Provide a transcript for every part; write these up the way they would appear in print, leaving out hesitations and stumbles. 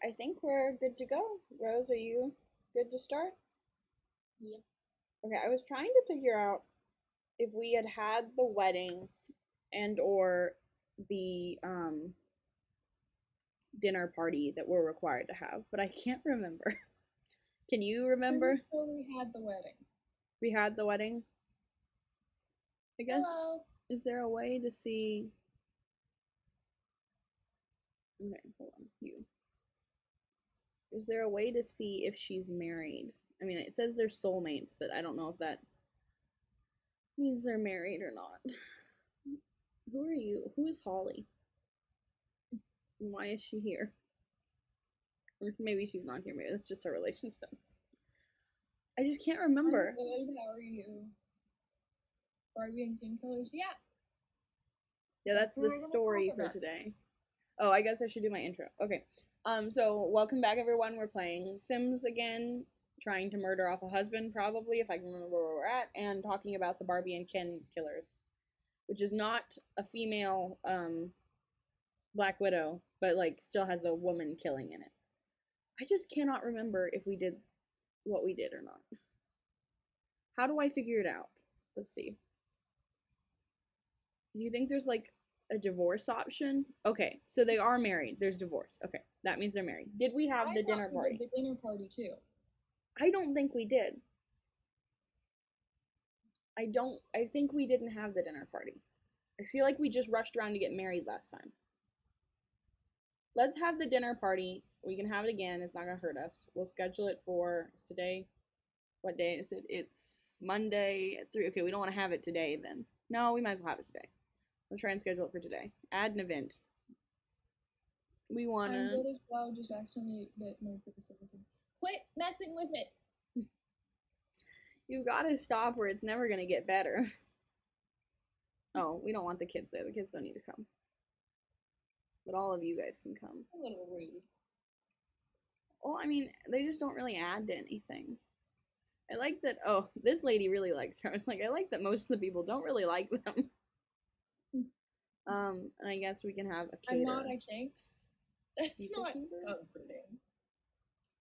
I think we're good to go. Rose, are you good to start? Yep. Okay, I was trying to figure out if we had the wedding and or the dinner party that we're required to have, but I can't remember. Can you Pretty remember? sure we had the wedding. We had the wedding. I guess Hello. is there a way to see? Okay, hold on. You. Is there a way to see if she's married? I mean, it says they're soulmates, but I don't know if that means they're married or not. Who are you? Who is Holly? And why is she here? Or maybe she's not here. Maybe that's just her relationship. I just can't I'm remember. good. How are you? Barbie and King Killers? Yeah. Yeah, that's That's what the we're gonna story talk for about. today. Oh, I guess I should do my intro. Okay. So welcome back everyone. We're playing Sims again, trying to murder off a husband, probably, if I can remember where we're at, and talking about the Barbie and Ken killers. Which is not a female Black Widow, but like still has a woman killing in it. I just cannot remember if we did what we did or not. How do I figure it out? Let's see. Do you think there's like a divorce option? Okay, so they are married. There's divorce. Okay, that means they're married. Did we have I the thought dinner we did party? the dinner party too. I don't think we did. I think we didn't have the dinner party. I feel like we just rushed around to get married last time. Let's have the dinner party. We can have it again. It's not gonna hurt us. We'll schedule it for today. What day is it? It's Monday at 3. Okay, we don't want to have it today then. No, we might as well have it today. Let's try and schedule it for today. Add an event. We I'm wanna good as well. Just accidentally bit my purpose of everything. Quit messing with it. You gotta stop or it's never gonna get better. Oh, we don't want the kids there. The kids don't need to come. But all of you guys can come. It's a little rude. Well, I mean, they just don't really add to anything. I like that. Oh, this lady really likes her. I was like, I like that most of the people don't really like them. And I guess we can have a I'm caterer. not, I think. That's Pizza not caterer? comforting.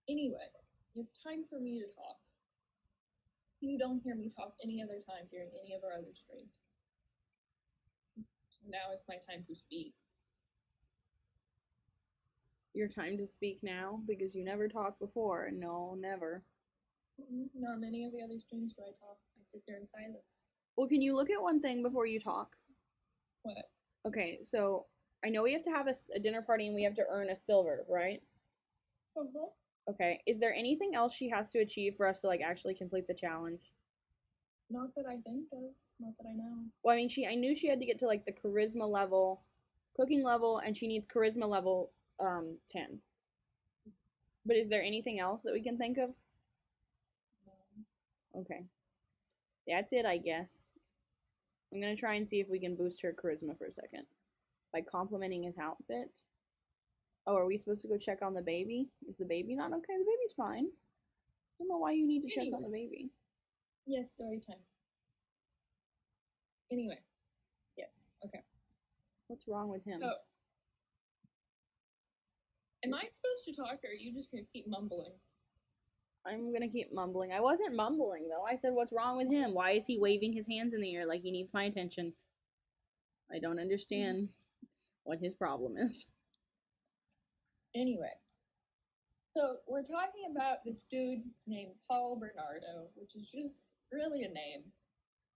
Anyway, it's time for me to talk. You don't hear me talk any other time during any of our other streams. So now is my time to speak. Your time to speak now because you never talked before. No, never. Not in any of the other streams do I talk. I sit there in silence. Well, can you look at one thing before you talk? What? Okay, so I know we have to have a dinner party and we have to earn a silver, right? Uh-huh. Okay. Is there anything else she has to achieve for us to like actually complete the challenge? Not that I think of. Not that I know. Well, I mean, I knew she had to get to like the charisma level, cooking level, and she needs charisma level 10. But is there anything else that we can think of? Okay. That's it, I guess. I'm gonna try and see if we can boost her charisma for a second by complimenting his outfit. Oh, are we supposed to go check on the baby? Is the baby not okay? The baby's fine. I don't know why you need to check on the baby. Yes, story time. Anyway. Yes. Okay. What's wrong with him? So, am I supposed to talk or are you just gonna keep mumbling? I'm gonna keep mumbling. I wasn't mumbling though. I said, "What's wrong with him? Why is he waving his hands in the air like he needs my attention?" I don't understand what his problem is. Anyway. So, we're talking about this dude named Paul Bernardo, which is just really a name.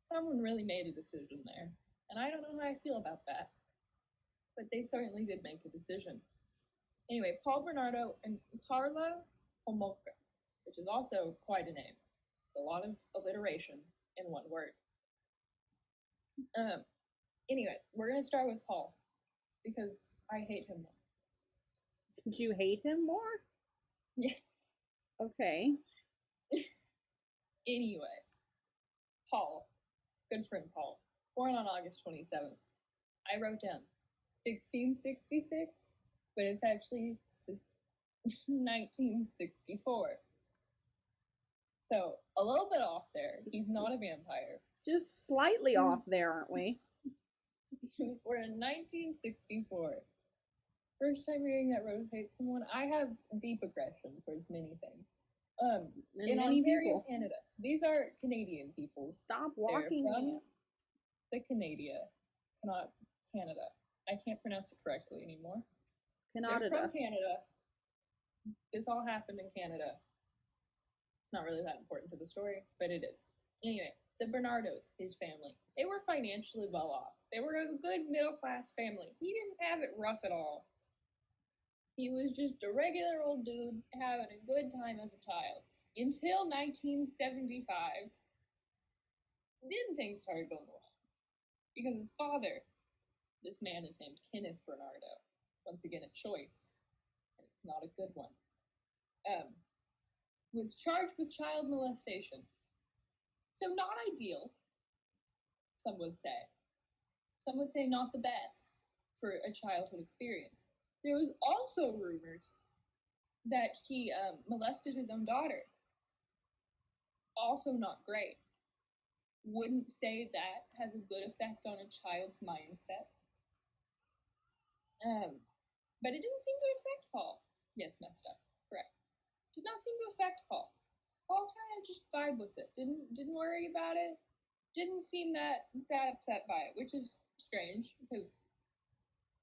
Someone really made a decision there. And I don't know how I feel about that. But they certainly did make a decision. Anyway, Paul Bernardo and Carla Homolka, which is also quite a name. It's a lot of alliteration in one word. Anyway, we're gonna start with Paul because I hate him more. Did you hate him more? Yeah. Okay. Anyway, Paul, good friend Paul, born on August 27th. I wrote down 1666, but it's actually 1964. So a little bit off there. He's not a vampire. Just slightly off there, aren't we? We're in 1964. First time reading that Rose hates someone. I have deep aggression towards many things. And In many Ontario, people. Canada. So these are Canadian peoples. Stop They're walking. from the not Canada. I can't pronounce it correctly anymore. They're from Canada. This all happened in Canada. It's not really that important to the story, but it is. Anyway, the Bernardos, his family, they were financially well off. They were a good middle class family. He didn't have it rough at all. He was just a regular old dude having a good time as a child. Until 1975. Then things started going wrong. Because his father, this man is named Kenneth Bernardo, once again a choice, and it's not a good one, was charged with child molestation. So not ideal, some would say. Some would say not the best for a childhood experience. There was also rumors that he molested his own daughter. Also not great. Wouldn't say that has a good effect on a child's mindset. But it didn't seem to affect Paul. Yes, messed up. Correct. Did not seem to affect Paul. Paul kind of just vibed with it. Didn't worry about it. Didn't seem that upset by it, which is strange because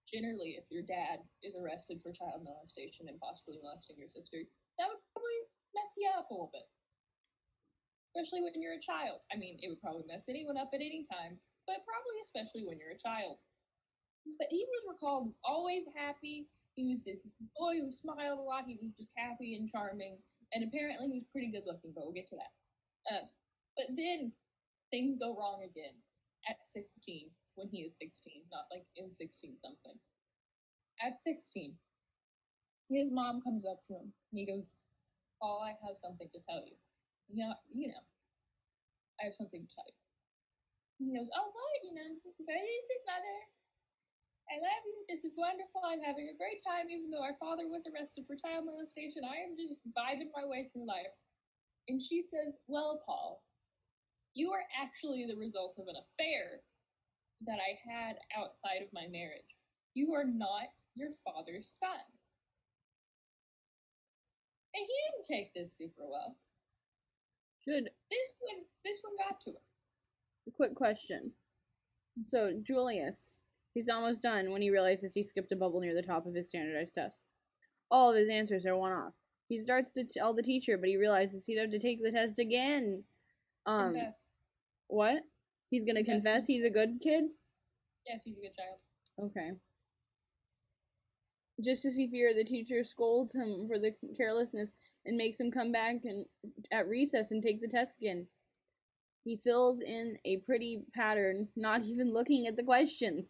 generally, if your dad is arrested for child molestation and possibly molesting your sister, that would probably mess you up a little bit. Especially when you're a child. I mean, it would probably mess anyone up at any time, but probably especially when you're a child. But he was recalled as always happy. He was this boy who smiled a lot. He was just happy and charming. And apparently he was pretty good looking, but we'll get to that. But then things go wrong again at 16, when he is 16, not like in 16 something. At 16, his mom comes up to him and he goes, Paul, I have something to tell you. Yeah, I have something to tell you. And he goes, oh, what? What is it, mother? I love you. This is wonderful. I'm having a great time, even though our father was arrested for child molestation. I am just vibing my way through life. And she says, well, Paul, you are actually the result of an affair that I had outside of my marriage. You are not your father's son. And he didn't take this super well. This one got to him. A quick question. So Julius, he's almost done when he realizes he skipped a bubble near the top of his standardized test. All of his answers are one off. He starts to tell the teacher, but he realizes he'd have to take the test again. Confess. What? He's gonna confess he's a good kid? Yes, he's a good child. Okay. Just as he feared, the teacher scolds him for the carelessness and makes him come back at recess and take the test again. He fills in a pretty pattern, not even looking at the questions.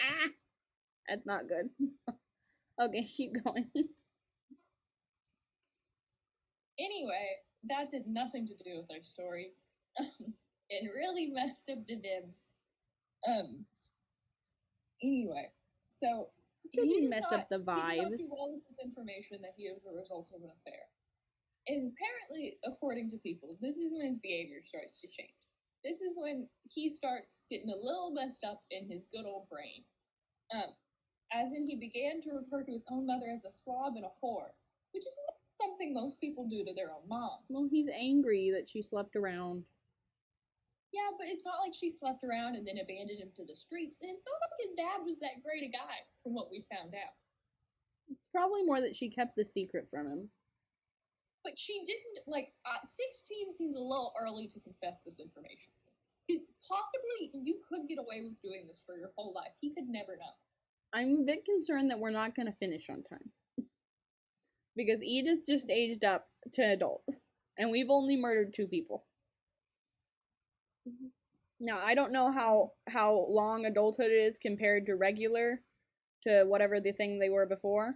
Ah! That's not good. Okay, keep going. Anyway, that did nothing to do with our story. It really messed up the dibs. Anyway, so he mess up the vibes. He does not do well with this information that he is the result of an affair. And apparently, according to people, this is when his behavior starts to change. This is when he starts getting a little messed up in his good old brain. As in, he began to refer to his own mother as a slob and a whore, which is not something most people do to their own moms. Well, he's angry that she slept around. Yeah, but it's not like she slept around and then abandoned him to the streets. And it's not like his dad was that great a guy, from what we found out. It's probably more that she kept the secret from him. But she didn't, 16 seems a little early to confess this information. Because possibly you could get away with doing this for your whole life. He could never know. I'm a bit concerned that we're not going to finish on time. Because Edith just aged up to adult. And we've only murdered 2 people. Now, I don't know how long adulthood is compared to regular, to whatever the thing they were before.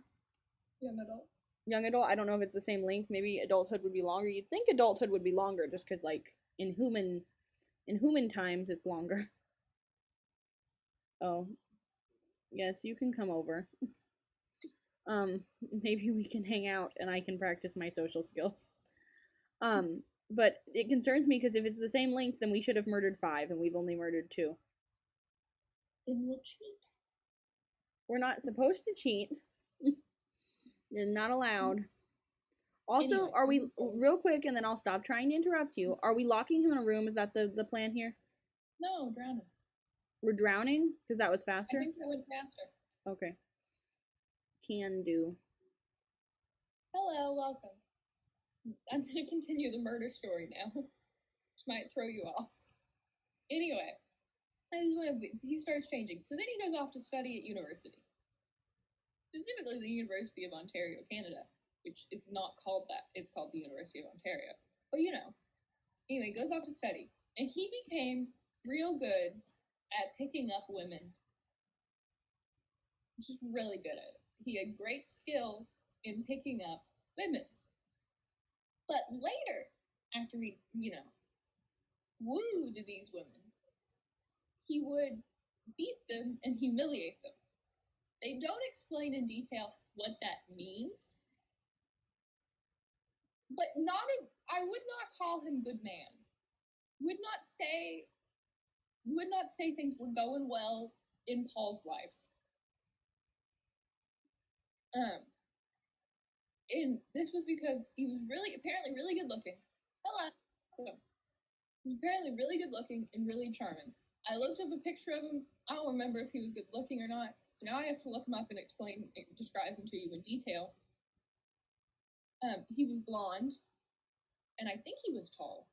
Young adult. I don't know if it's the same length. Maybe adulthood would be longer. You'd think adulthood would be longer just because, in human times, it's longer. Oh. Yes, you can come over. Maybe we can hang out and I can practice my social skills. But it concerns me because if it's the same length, then we should have murdered 5 and we've only murdered 2. Then we'll cheat. We're not supposed to cheat. You're not allowed. Also, Anyway, are we real quick, and then I'll stop trying to interrupt you? Are we locking him in a room? Is that the plan here? No, drowning. We're drowning because that was I faster. think that went faster. Okay. Can do. Hello, welcome. I'm gonna continue the murder story now, which might throw you off. Anyway, he starts changing. So then he goes off to study at university, specifically the University of Ontario, Canada, which is not called that. It's called the University of Ontario. But you know. Anyway, goes off to study, and he became real good at picking up women. Just really good at it. He had great skill in picking up women. But later, after he, wooed these women, he would beat them and humiliate them. They don't explain in detail what that means, but I would not call him good man. Would not say things were going well in Paul's life. And this was because he was apparently really good looking. Hello. He was apparently really good looking and really charming. I looked up a picture of him. I don't remember if he was good looking or not. So now I have to look him up and describe him to you in detail. He was blonde, and I think he was tall.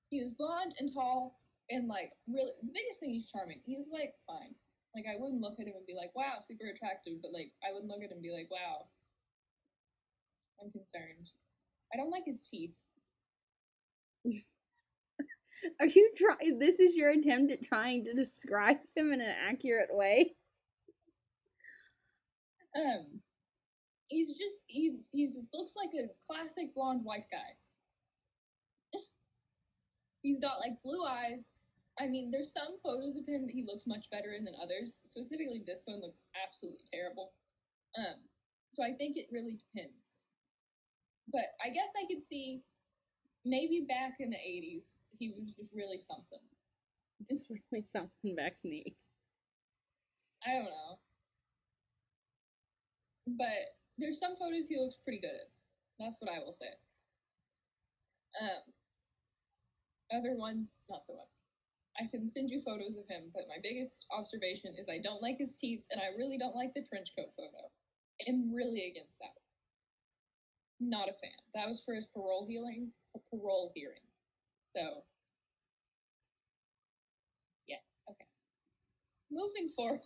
He was blonde and tall, and really, the biggest thing, he's charming. He's fine. I wouldn't look at him and be like, wow, super attractive, but I wouldn't look at him and be like, wow, I'm concerned. I don't like his teeth. Are you trying? This is your attempt at trying to describe him in an accurate way? He looks like a classic blonde white guy. He's got blue eyes. I mean, there's some photos of him that he looks much better in than others. Specifically, this one looks absolutely terrible. So I think it really depends. But I guess I could see maybe back in the 80s, he was just really something. Just really something back in the 80s. I don't know. But there's some photos he looks pretty good at. That's what I will say. Other ones, not so much. I can send you photos of him, but my biggest observation is I don't like his teeth, and I really don't like the trench coat photo. I'm really against that. Not a fan. That was for his parole hearing. So, yeah, okay. Moving forward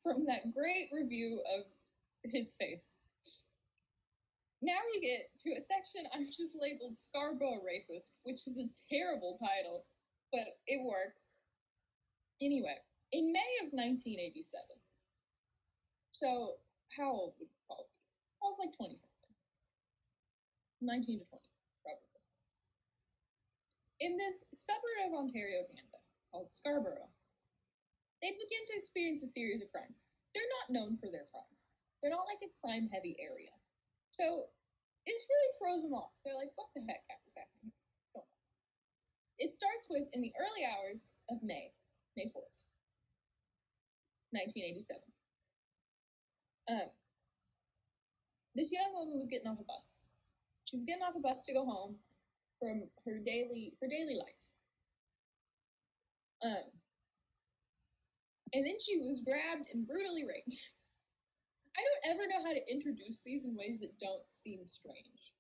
from that great review of his face. Now we get to a section I've just labeled Scarborough Rapist, which is a terrible title, but it works. Anyway, in May of 1987, so how old would Paul be? Paul's 20-something. 19 to 20, probably. In this suburb of Ontario, Canada, called Scarborough, they begin to experience a series of crimes. They're not known for their crimes. They're not a crime-heavy area. So it really throws them off. They're like, what the heck is happening? What's going on? It starts with, in the early hours of May 4th, 1987. This young woman was getting off a bus. She was getting off a bus to go home from her daily life. And then she was grabbed and brutally raped. I don't ever know how to introduce these in ways that don't seem strange.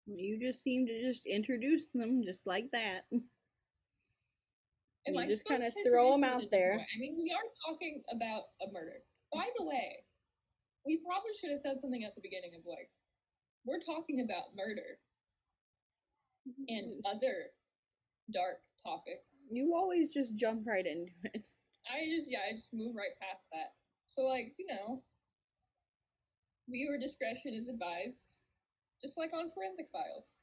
You just seem to just introduce them just like that. And you just kind of throw them out there. I mean, we are talking about a murder. By the way, we probably should have said something at the beginning of we're talking about murder and other dark topics. You always just jump right into it. I just move right past that. So viewer discretion is advised, just like on Forensic Files.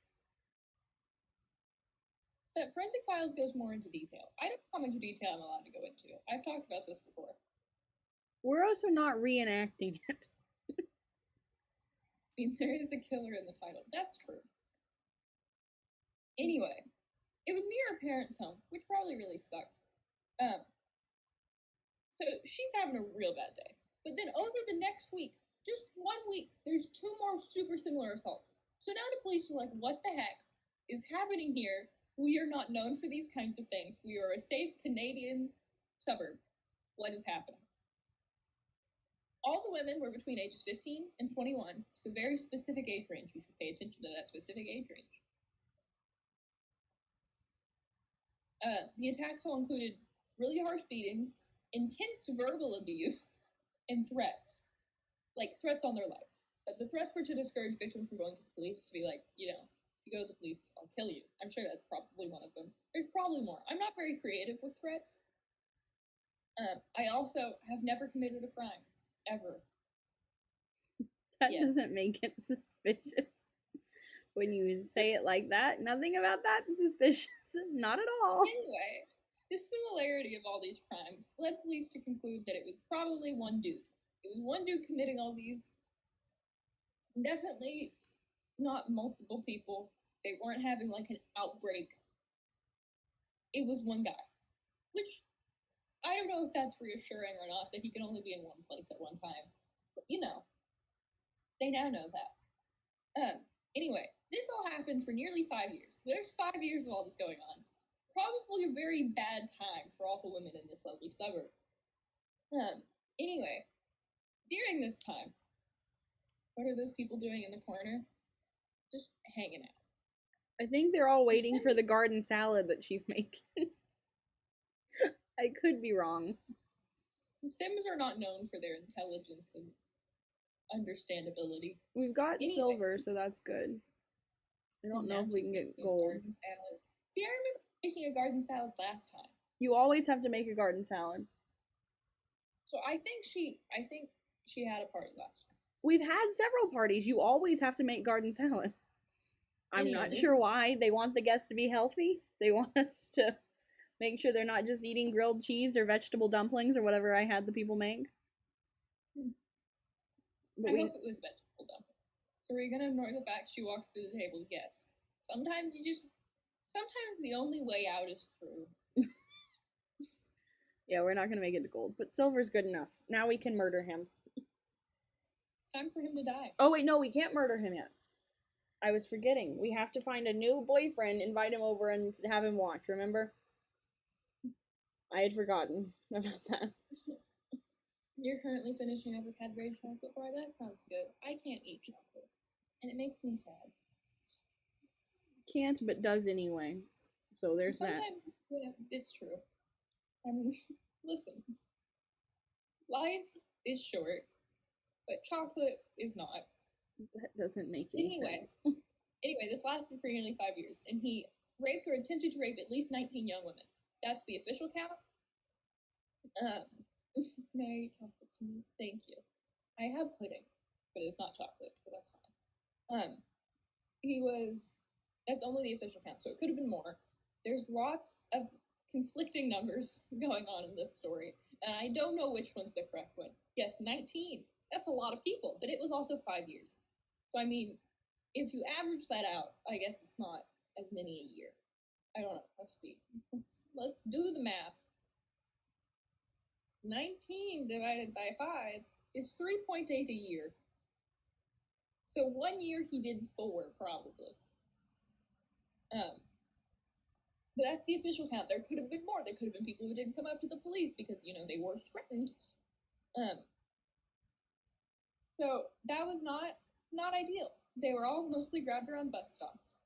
Except Forensic Files goes more into detail. I don't know how much detail I'm allowed to go into. I've talked about this before. We're also not reenacting it. I mean, there is a killer in the title. That's true. Anyway, it was near her parents' home, which probably really sucked. So she's having a real bad day. But then over the next week, just 1 week, there's 2 more super similar assaults. So now the police are like, what the heck is happening here? We are not known for these kinds of things. We are a safe Canadian suburb. What is happening? All the women were between ages 15 and 21, so very specific age range. You should pay attention to that specific age range. The attacks all included really harsh beatings, intense verbal abuse, and threats. Like, threats on their lives. But the threats were to discourage victims from going to the police, to be like, you know, if you go to the police, I'll kill you. I'm sure that's probably one of them. There's probably more. I'm not very creative with threats. I also have never committed a crime. Ever. That doesn't make it suspicious. When you say it like that, nothing about that is suspicious. Not at all. Anyway, the similarity of all these crimes led police to conclude that it was probably one dude. It was one dude committing all these. Definitely not multiple people. They weren't having like an outbreak. It was one guy. Which, I don't know if that's reassuring or not, that he can only be in one place at one time. But, you know, they now know that. Anyway, this all happened for nearly 5 years. There's 5 years of all this going on. Probably a very bad time for all the women in this lovely suburb. Anyway, during this time, what are those people doing in the corner? Just hanging out. I think they're all waiting for the garden salad that she's making. I could be wrong. The Sims are not known for their intelligence and understandability. We've got silver, so that's good. I don't know if we can get gold. See, I remember making a garden salad last time. You always have to make a garden salad. So I think she had a party last time. We've had several parties. You always have to make garden salad. I'm not sure why. They want the guests to be healthy. They want us to make sure they're not just eating grilled cheese or vegetable dumplings or whatever I had the people make. But I hope it was vegetable dumplings. So are you gonna ignore the fact she walked through the table with guests? Sometimes the only way out is through. Yeah, we're not gonna make it to gold, but silver's good enough. Now we can murder him. It's time for him to die. Oh wait, no, we can't murder him yet. I was forgetting. We have to find a new boyfriend, invite him over, and have him watch, remember? I had forgotten about that. You're currently finishing up a Cadbury chocolate bar? That sounds good. I can't eat chocolate, and it makes me sad. Can't, but does anyway. So there's that. Yeah, it's true. I mean, listen. Life is short, but chocolate is not. That doesn't make any sense. Anyway, this lasted for nearly 5 years, and he raped or attempted to rape at least 19 young women. That's the official count. No, I eat chocolate smooth. Thank you. I have pudding, but it's not chocolate, but that's fine. That's only the official count, so it could have been more. There's lots of conflicting numbers going on in this story, and I don't know which one's the correct one. Yes, 19. That's a lot of people, but it was also 5 years. So, I mean, if you average that out, I guess it's not as many a year. I don't know. Let's see. Let's do the math. 19 divided by 5 is 3.8 a year. So 1 year he did 4, probably. But that's the official count. There could have been more. There could have been people who didn't come up to the police because, you know, they were threatened. So that was not ideal. They were all mostly grabbed around bus stops.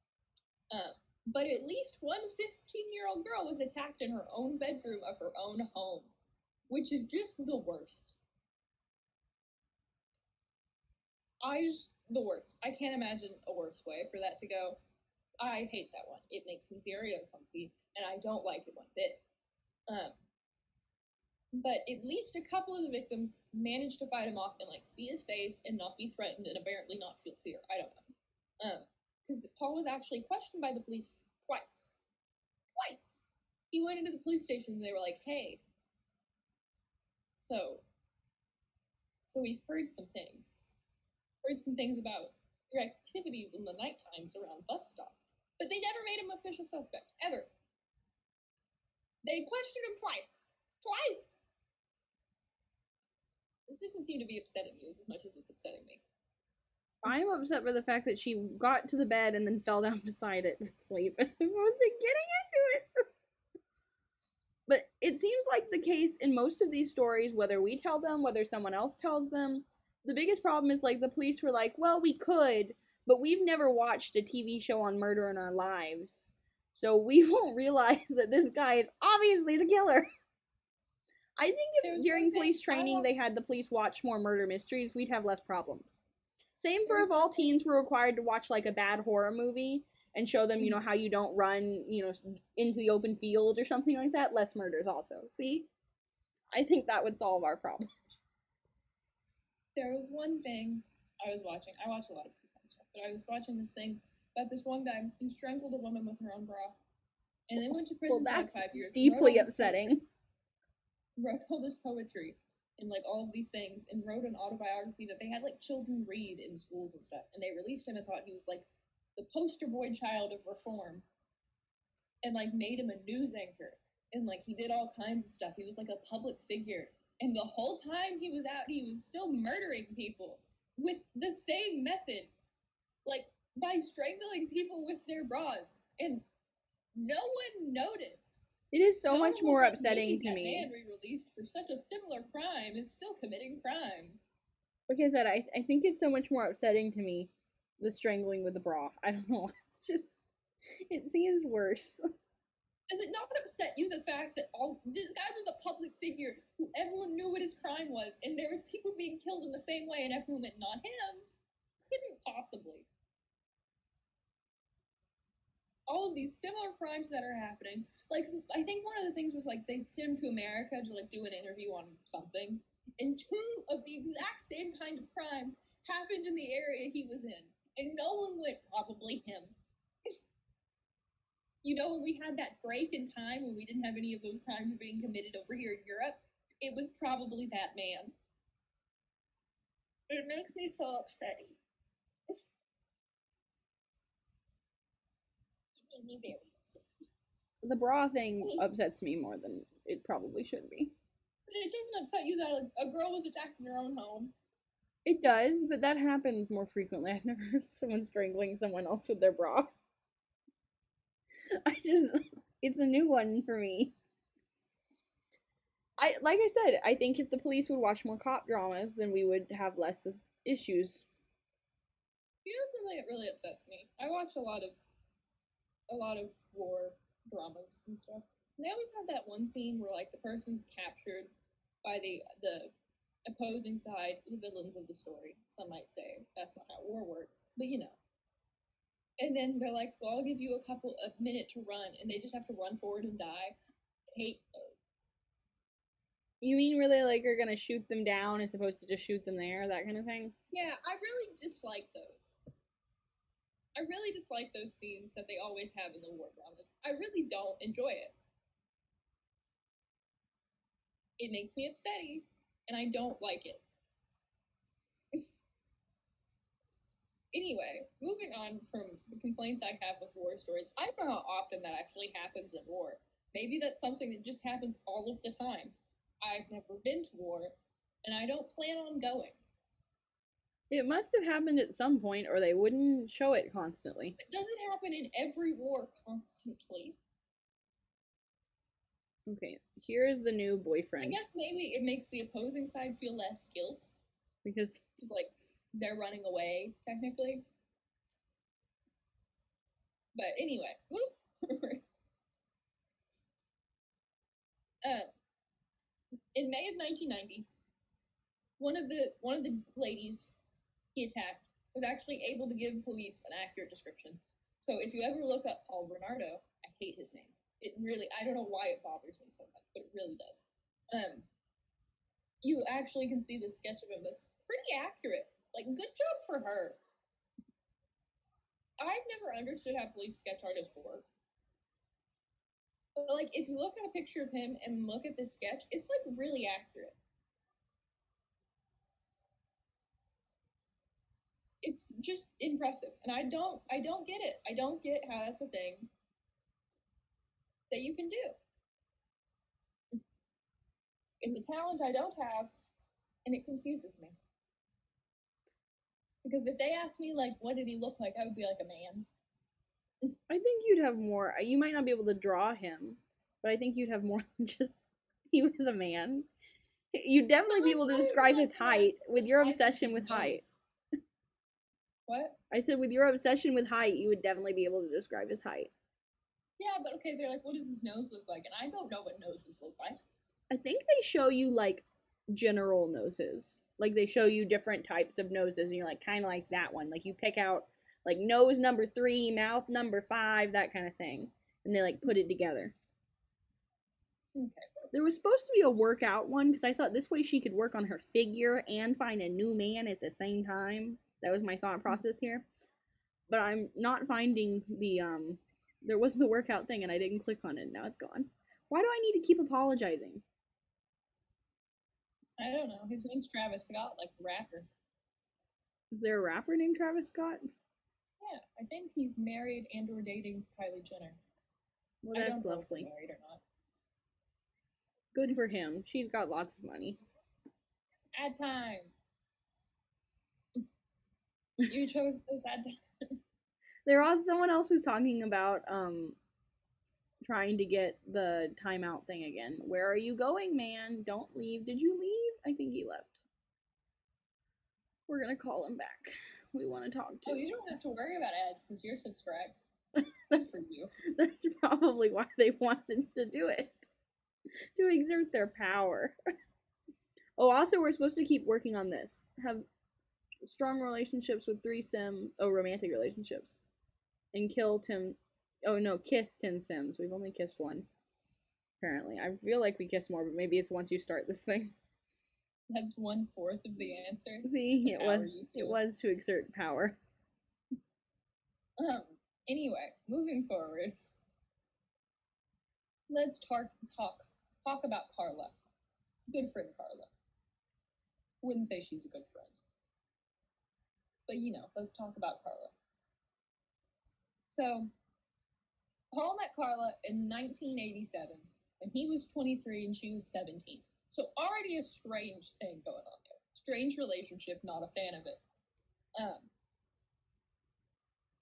But at least one 15-year-old girl was attacked in her own bedroom of her own home, which is just the worst. The worst. I can't imagine a worse way for that to go. I hate that one. It makes me very uncomfy, and I don't like it one bit. But at least a couple of the victims managed to fight him off and, like, see his face and not be threatened and apparently not feel fear. I don't know. Because Paul was actually questioned by the police twice. Twice! He went into the police station and they were like, hey, so we've heard some things. Heard some things about your activities in the night times around bus stops. But they never made him official suspect, ever. They questioned him twice. Twice! This doesn't seem to be upsetting you as much as it's upsetting me. I'm upset by the fact that she got to the bed and then fell down beside it to sleep as opposed to getting into it. But it seems like the case in most of these stories, whether we tell them, whether someone else tells them, the biggest problem is like the police were like, well, we could, but we've never watched a TV show on murder in our lives. So we won't realize that this guy is obviously the killer. I think if during police training they had the police watch more murder mysteries, we'd have less problems. Same for if all teens were required to watch like a bad horror movie and show them, you know, how you don't run, you know, into the open field or something like that. Less murders also. See? I think that would solve our problems. There was one thing I was watching. I watch a lot of true crime stuff, but I was watching this thing about this one guy who strangled a woman with her own bra. And then went to prison for like 5 years. Deeply upsetting. Wrote all this poetry and like all of these things and wrote an autobiography that they had like children read in schools and stuff. And they released him and thought he was like the poster boy child of reform. And like made him a news anchor. And like he did all kinds of stuff. He was like a public figure. And the whole time he was out, he was still murdering people with the same method. Like by strangling people with their bras. And no one noticed. It is so much more upsetting to me. Man re-released for such a similar crime is still committing crimes. Like I said, I think it's so much more upsetting to me, the strangling with the bra. I don't know. It's just, it seems worse. Does it not upset you the fact that this guy was a public figure who everyone knew what his crime was, and there was people being killed in the same way, and everyone went, not him? Couldn't possibly. All of these similar crimes that are happening. Like, I think one of the things was, like, they sent him to America to, like, do an interview on something. And 2 of the exact same kind of crimes happened in the area he was in. And no one went, probably him. You know, when we had that break in time when we didn't have any of those crimes being committed over here in Europe, it was probably that man. It makes me so upsetty. It made me very upset. The bra thing upsets me more than it probably should be. But it doesn't upset you that a girl was attacked in her own home. It does, but that happens more frequently. I've never heard of someone strangling someone else with their bra. It's a new one for me. Like I said, I think if the police would watch more cop dramas, then we would have less of issues. You know something that really upsets me? I watch a lot of war dramas and stuff. And they always have that one scene where like the person's captured by the opposing side, the villains of the story. Some might say that's not how war works, but you know. And then they're like, well, I'll give you a minute to run, and they just have to run forward and die. I hate those. You mean really like you're gonna shoot them down as opposed to just shoot them there, that kind of thing? Yeah, I really dislike those. I really dislike those scenes that they always have in the war dramas. I really don't enjoy it. It makes me upsetty, and I don't like it. Anyway, moving on from the complaints I have with war stories, I don't know how often that actually happens in war. Maybe that's something that just happens all of the time. I've never been to war, and I don't plan on going. It must have happened at some point, or they wouldn't show it constantly. It doesn't happen in every war constantly. Okay, here's the new boyfriend. I guess maybe it makes the opposing side feel less guilt. Because just like they're running away, technically. But anyway, in May of 1990, one of the ladies he attacked was actually able to give police an accurate description. So if you ever look up Paul Bernardo, I hate his name. It really, I don't know why it bothers me so much, but it really does. You actually can see the sketch of him that's pretty accurate. Like, good job for her. I've never understood how police sketch artists work. But, like, if you look at a picture of him and look at this sketch, it's, like, really accurate. It's just impressive. And I don't get it. I don't get how that's a thing that you can do. It's a talent I don't have, And it confuses me. Because if they asked me, like, what did he look like, I would be like a man. I think you'd have more. You might not be able to draw him, but I think you'd have more than just he was a man. You'd definitely But, be like, able to not describe even, his like, height with your the size of obsession his with height. nose. What? I said with your obsession with height, you would definitely be able to describe his height. Yeah, but okay, they're like, what does his nose look like? And I don't know what noses look like. I think they show you like general noses. Like they show you different types of noses, and you're like kind of like that one. Like you pick out like nose number 3, mouth number 5, that kind of thing, and they like put it together. Okay. There was supposed to be a workout one because I thought this way she could work on her figure and find a new man at the same time. That was my thought process here. But I'm not finding the there was the workout thing and I didn't click on it. Now it's gone. Why do I need to keep apologizing? I don't know. His name's Travis Scott, like the rapper. Is there a rapper named Travis Scott? Yeah, I think he's married and or dating Kylie Jenner. Well, I that's don't know if lovely. they're married or not. Good for him. She's got lots of money. Ad time. You chose this ad time. There was someone else was talking about trying to get the timeout thing again. Where are you going, man? Don't leave. Did you leave? I think he left. We're gonna call him back. We want to talk to Oh, him. you don't have to worry about ads because you're subscribed. Good for you. That's probably why they wanted to do it. To exert their power. Oh, also we're supposed to keep working on this. Have strong relationships with 3 romantic relationships. And kill Tim oh no, kiss 10 Sims. We've only kissed one. Apparently. I feel like we kiss more, but maybe it's once you start this thing. That's 1/4 of the answer. See, it was to exert power. Anyway, moving forward. Let's talk about Carla. Good friend Carla. Wouldn't say she's a good friend. But let's talk about Carla. So, Paul met Carla in 1987, and he was 23 and she was 17. So already a strange thing going on there. Strange relationship, not a fan of it.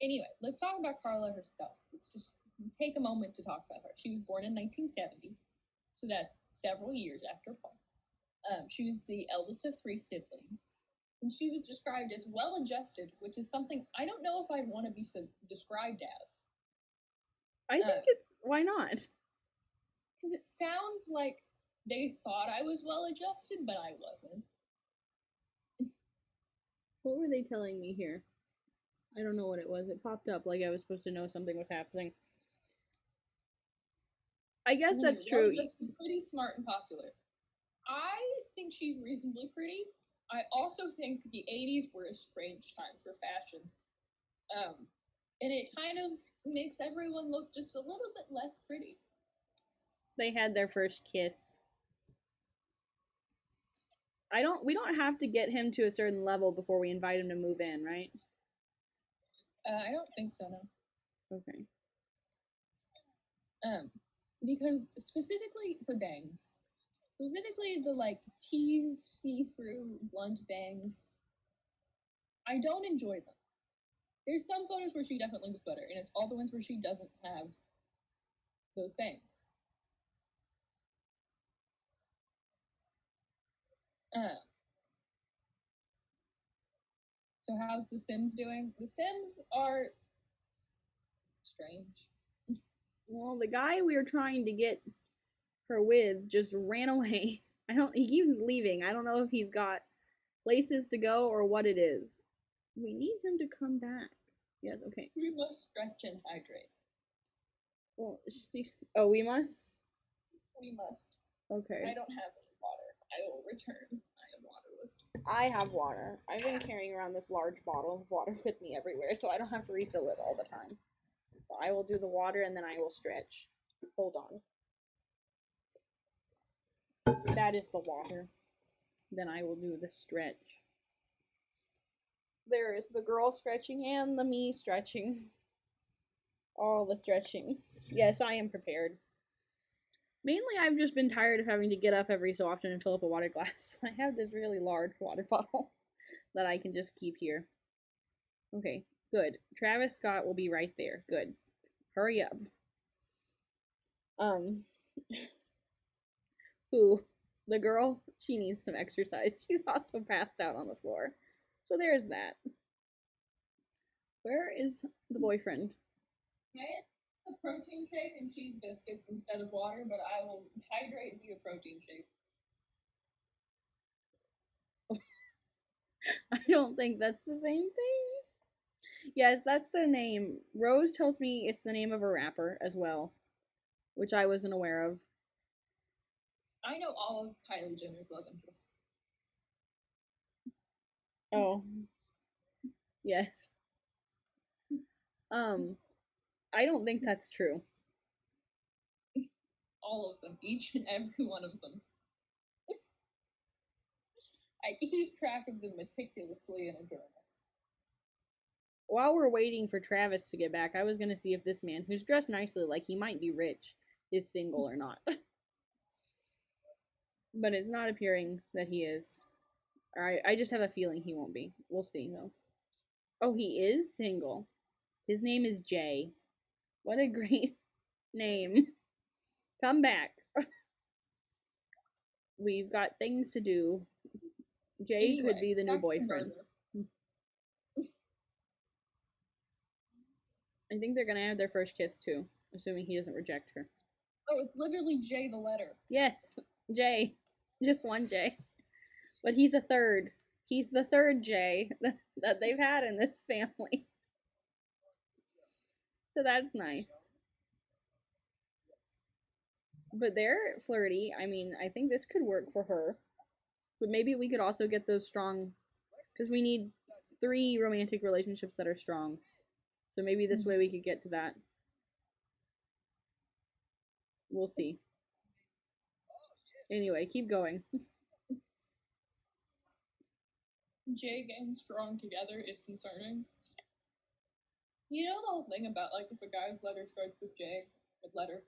Anyway, let's talk about Carla herself. Let's just take a moment to talk about her. She was born in 1970, so that's several years after Paul. She was the eldest of 3 siblings, and she was described as well-adjusted, which is something I don't know if I'd want to be described as. I think why not? Because it sounds like they thought I was well-adjusted, but I wasn't. What were they telling me here? I don't know what it was. It popped up like I was supposed to know something was happening. I guess that's true. Just pretty smart and popular. I think she's reasonably pretty. I also think the 80s were a strange time for fashion. And it kind of makes everyone look just a little bit less pretty. They had their first kiss. We don't have to get him to a certain level before we invite him to move in, right? I don't think so, no. Okay. Because specifically her bangs. Specifically the teased see-through blunt bangs. I don't enjoy them. There's some photos where she definitely looks better, and it's all the ones where she doesn't have those bangs. So how's The Sims doing? The Sims are strange. Well, the guy we were trying to get her with just ran away. He keeps leaving. I don't know if he's got places to go or what it is. We need him to come back. Yes, okay. We must stretch and hydrate. Well, we must? We must. Okay. I don't have any water. I will return. I am waterless. I have water. I've been carrying around this large bottle of water with me everywhere, so I don't have to refill it all the time. So I will do the water and then I will stretch. Hold on. That is the water. Then I will do the stretch. There is the girl stretching and the me stretching. All the stretching. Yes, I am prepared. Mainly, I've just been tired of having to get up every so often and fill up a water glass. I have this really large water bottle that I can just keep here. Okay, good. Travis Scott will be right there. Good. Hurry up. Um, who? The girl? She needs some exercise. She's also passed out on the floor. So there's that. Where is the boyfriend? I had a protein shake and cheese biscuits instead of water, but I will hydrate via protein shake. I don't think that's the same thing. Yes, that's the name. Rose tells me it's the name of a rapper as well, which I wasn't aware of. I know all of Kylie Jenner's love interests. Oh, yes. I don't think that's true. All of them, each and every one of them. I keep track of them meticulously in a journal. While we're waiting for Travis to get back, I was gonna see if this man, who's dressed nicely, like he might be rich, is single or not. But it's not appearing that he is. I just have a feeling he won't be. We'll see though. Oh, he is single. His name is Jay. What a great name. Come back. We've got things to do. Jay Anyway, could be the new back to boyfriend. murder. I think they're gonna have their first kiss too, assuming he doesn't reject her. Oh, it's literally J the letter. Yes, Jay. Just one Jay. But he's a third. He's the third Jay that they've had in this family. So that's nice. But they're flirty. I mean, I think this could work for her. But maybe we could also get those strong, because we need 3 romantic relationships that are strong. So maybe this way we could get to that. We'll see. Anyway, keep going. J getting strong together is concerning. You know the whole thing about like if a guy's letter starts with J, the letter,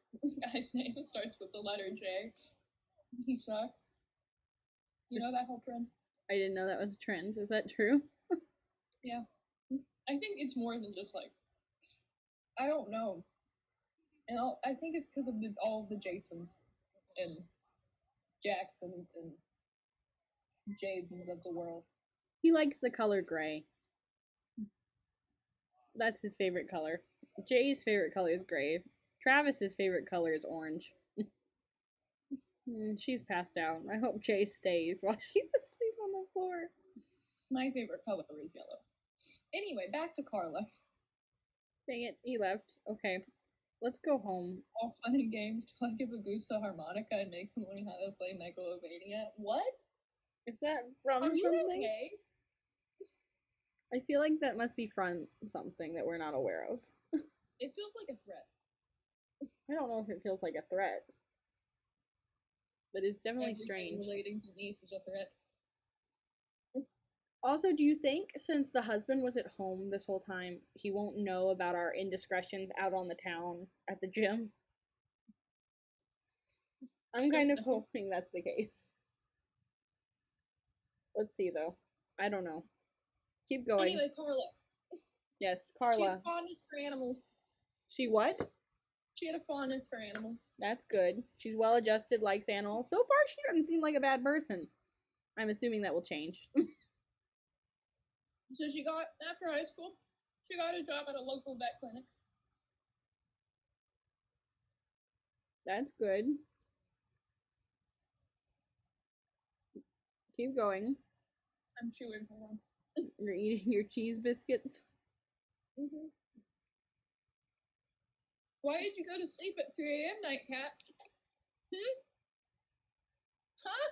guy's name starts with the letter J, he sucks. You know that whole trend? I didn't know that was a trend. Is that true? Yeah. I think it's more than just like, I don't know. And I think it's because of all the Jasons and Jacksons and Jadens of the world. He likes the color gray. That's his favorite color. Jay's favorite color is gray. Travis's favorite color is orange. She's passed out. I hope Jay stays while she's asleep on the floor. My favorite color is yellow. Anyway, back to Carla. Dang it, he left. Okay, let's go home. All fun and games till I give a goose the harmonica and make him learn how to play Megalovania. What? Is that from Are you something? okay? I feel like that must be from something that we're not aware of. It feels like a threat. I don't know if it feels like a threat, but it's definitely Everything strange. relating to Nice is a threat. Also, do you think since the husband was at home this whole time, he won't know about our indiscretions out on the town at the gym? I'm kind of hoping that's the case. Let's see though. I don't know. Keep going. Anyway, Carla. Yes, She Carla. had a fondness for animals. She what? She had a fondness for animals. That's good. She's well adjusted, likes animals. So far, she doesn't seem like a bad person. I'm assuming that will change. So she got, after high school, she got a job at a local vet clinic. That's good. Keep going. I'm chewing for one. You're eating your cheese biscuits. Mm-hmm. Why did you go to sleep at 3 a.m., Nightcat? Huh?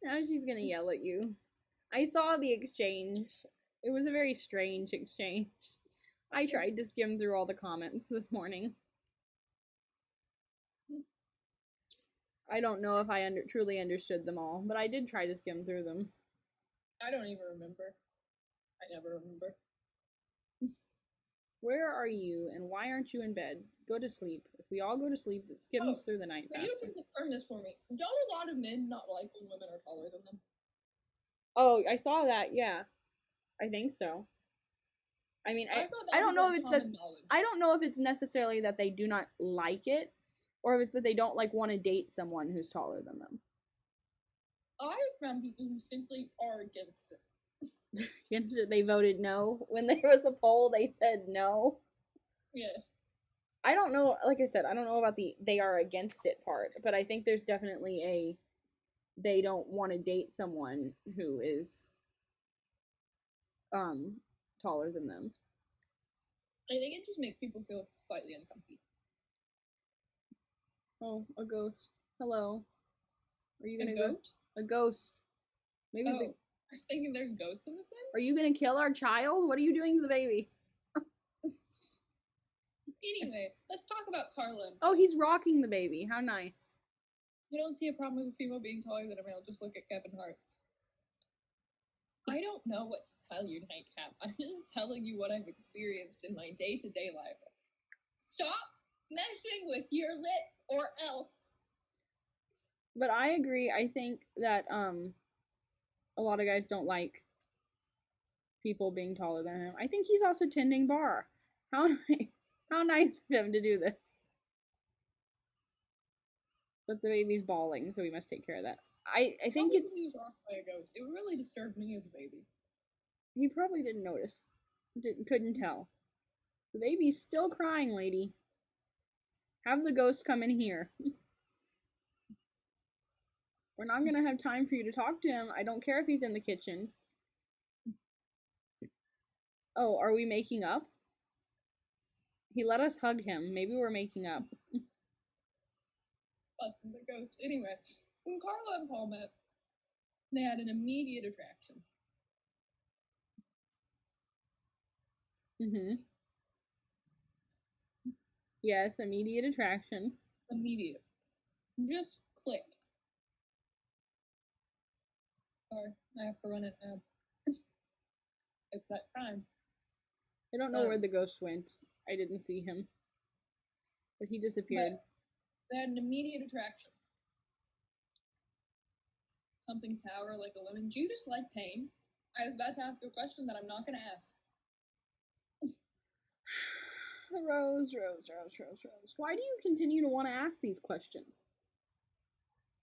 Now she's gonna yell at you. I saw the exchange. It was a very strange exchange. I tried to skim through all the comments this morning. I don't know if I truly understood them all, but I did try to skim through them. I don't even remember. I never remember. Where are you, and why aren't you in bed? Go to sleep. If we all go to sleep, it skims through the night But you faster. can confirm this for me. Don't a lot of men not like when women are taller than them? Oh, I saw that. Yeah, I think so. I mean, I thought I that don't was know like if it's that common knowledge. I don't know if it's necessarily that they do not like it, or if it's that they don't like want to date someone who's taller than them. I found people who simply are against it. Against it, they voted no. When there was a poll, they said no. Yes. I don't know. Like I said, I don't know about the they are against it part, but I think there's definitely a they don't want to date someone who is um taller than them. I think it just makes people feel slightly uncomfy. Oh, a ghost. Hello. Are you A gonna go? goat? A ghost. Maybe Oh, the. I was thinking there's goats in the Sims? Are you gonna kill our child? What are you doing to the baby? Anyway, let's talk about Carla. Oh, he's rocking the baby. How nice. I don't see a problem with a female being taller than a male. Just look at Kevin Hart. I don't know what to tell you, Nightcap. I'm just telling you what I've experienced in my day-to-day life. Stop messing with your lip or else. But I agree. I think that a lot of guys don't like people being taller than him. I think he's also tending bar. How nice. How nice of him to do this. But the baby's bawling, so we must take care of that. I think it's. He was rocked by a ghost. It really disturbed me as a baby. You probably didn't notice. Couldn't tell. The baby's still crying, lady. Have the ghost come in here. We're not gonna have time for you to talk to him. I don't care if he's in the kitchen. Oh, are we making up? He let us hug him. Maybe we're making up. Us and the ghost. Anyway, when Carla and Paul met, they had an immediate attraction. Mm-hmm. Yes, immediate attraction. Immediate. Just clicked. Or I have to run an ad. It's that time. I don't know where the ghost went. I didn't see him. But he disappeared. But they had an immediate attraction. Something sour like a lemon. Do you just like pain? I was about to ask a question that I'm not going to ask. Rose. Why do you continue to want to ask these questions?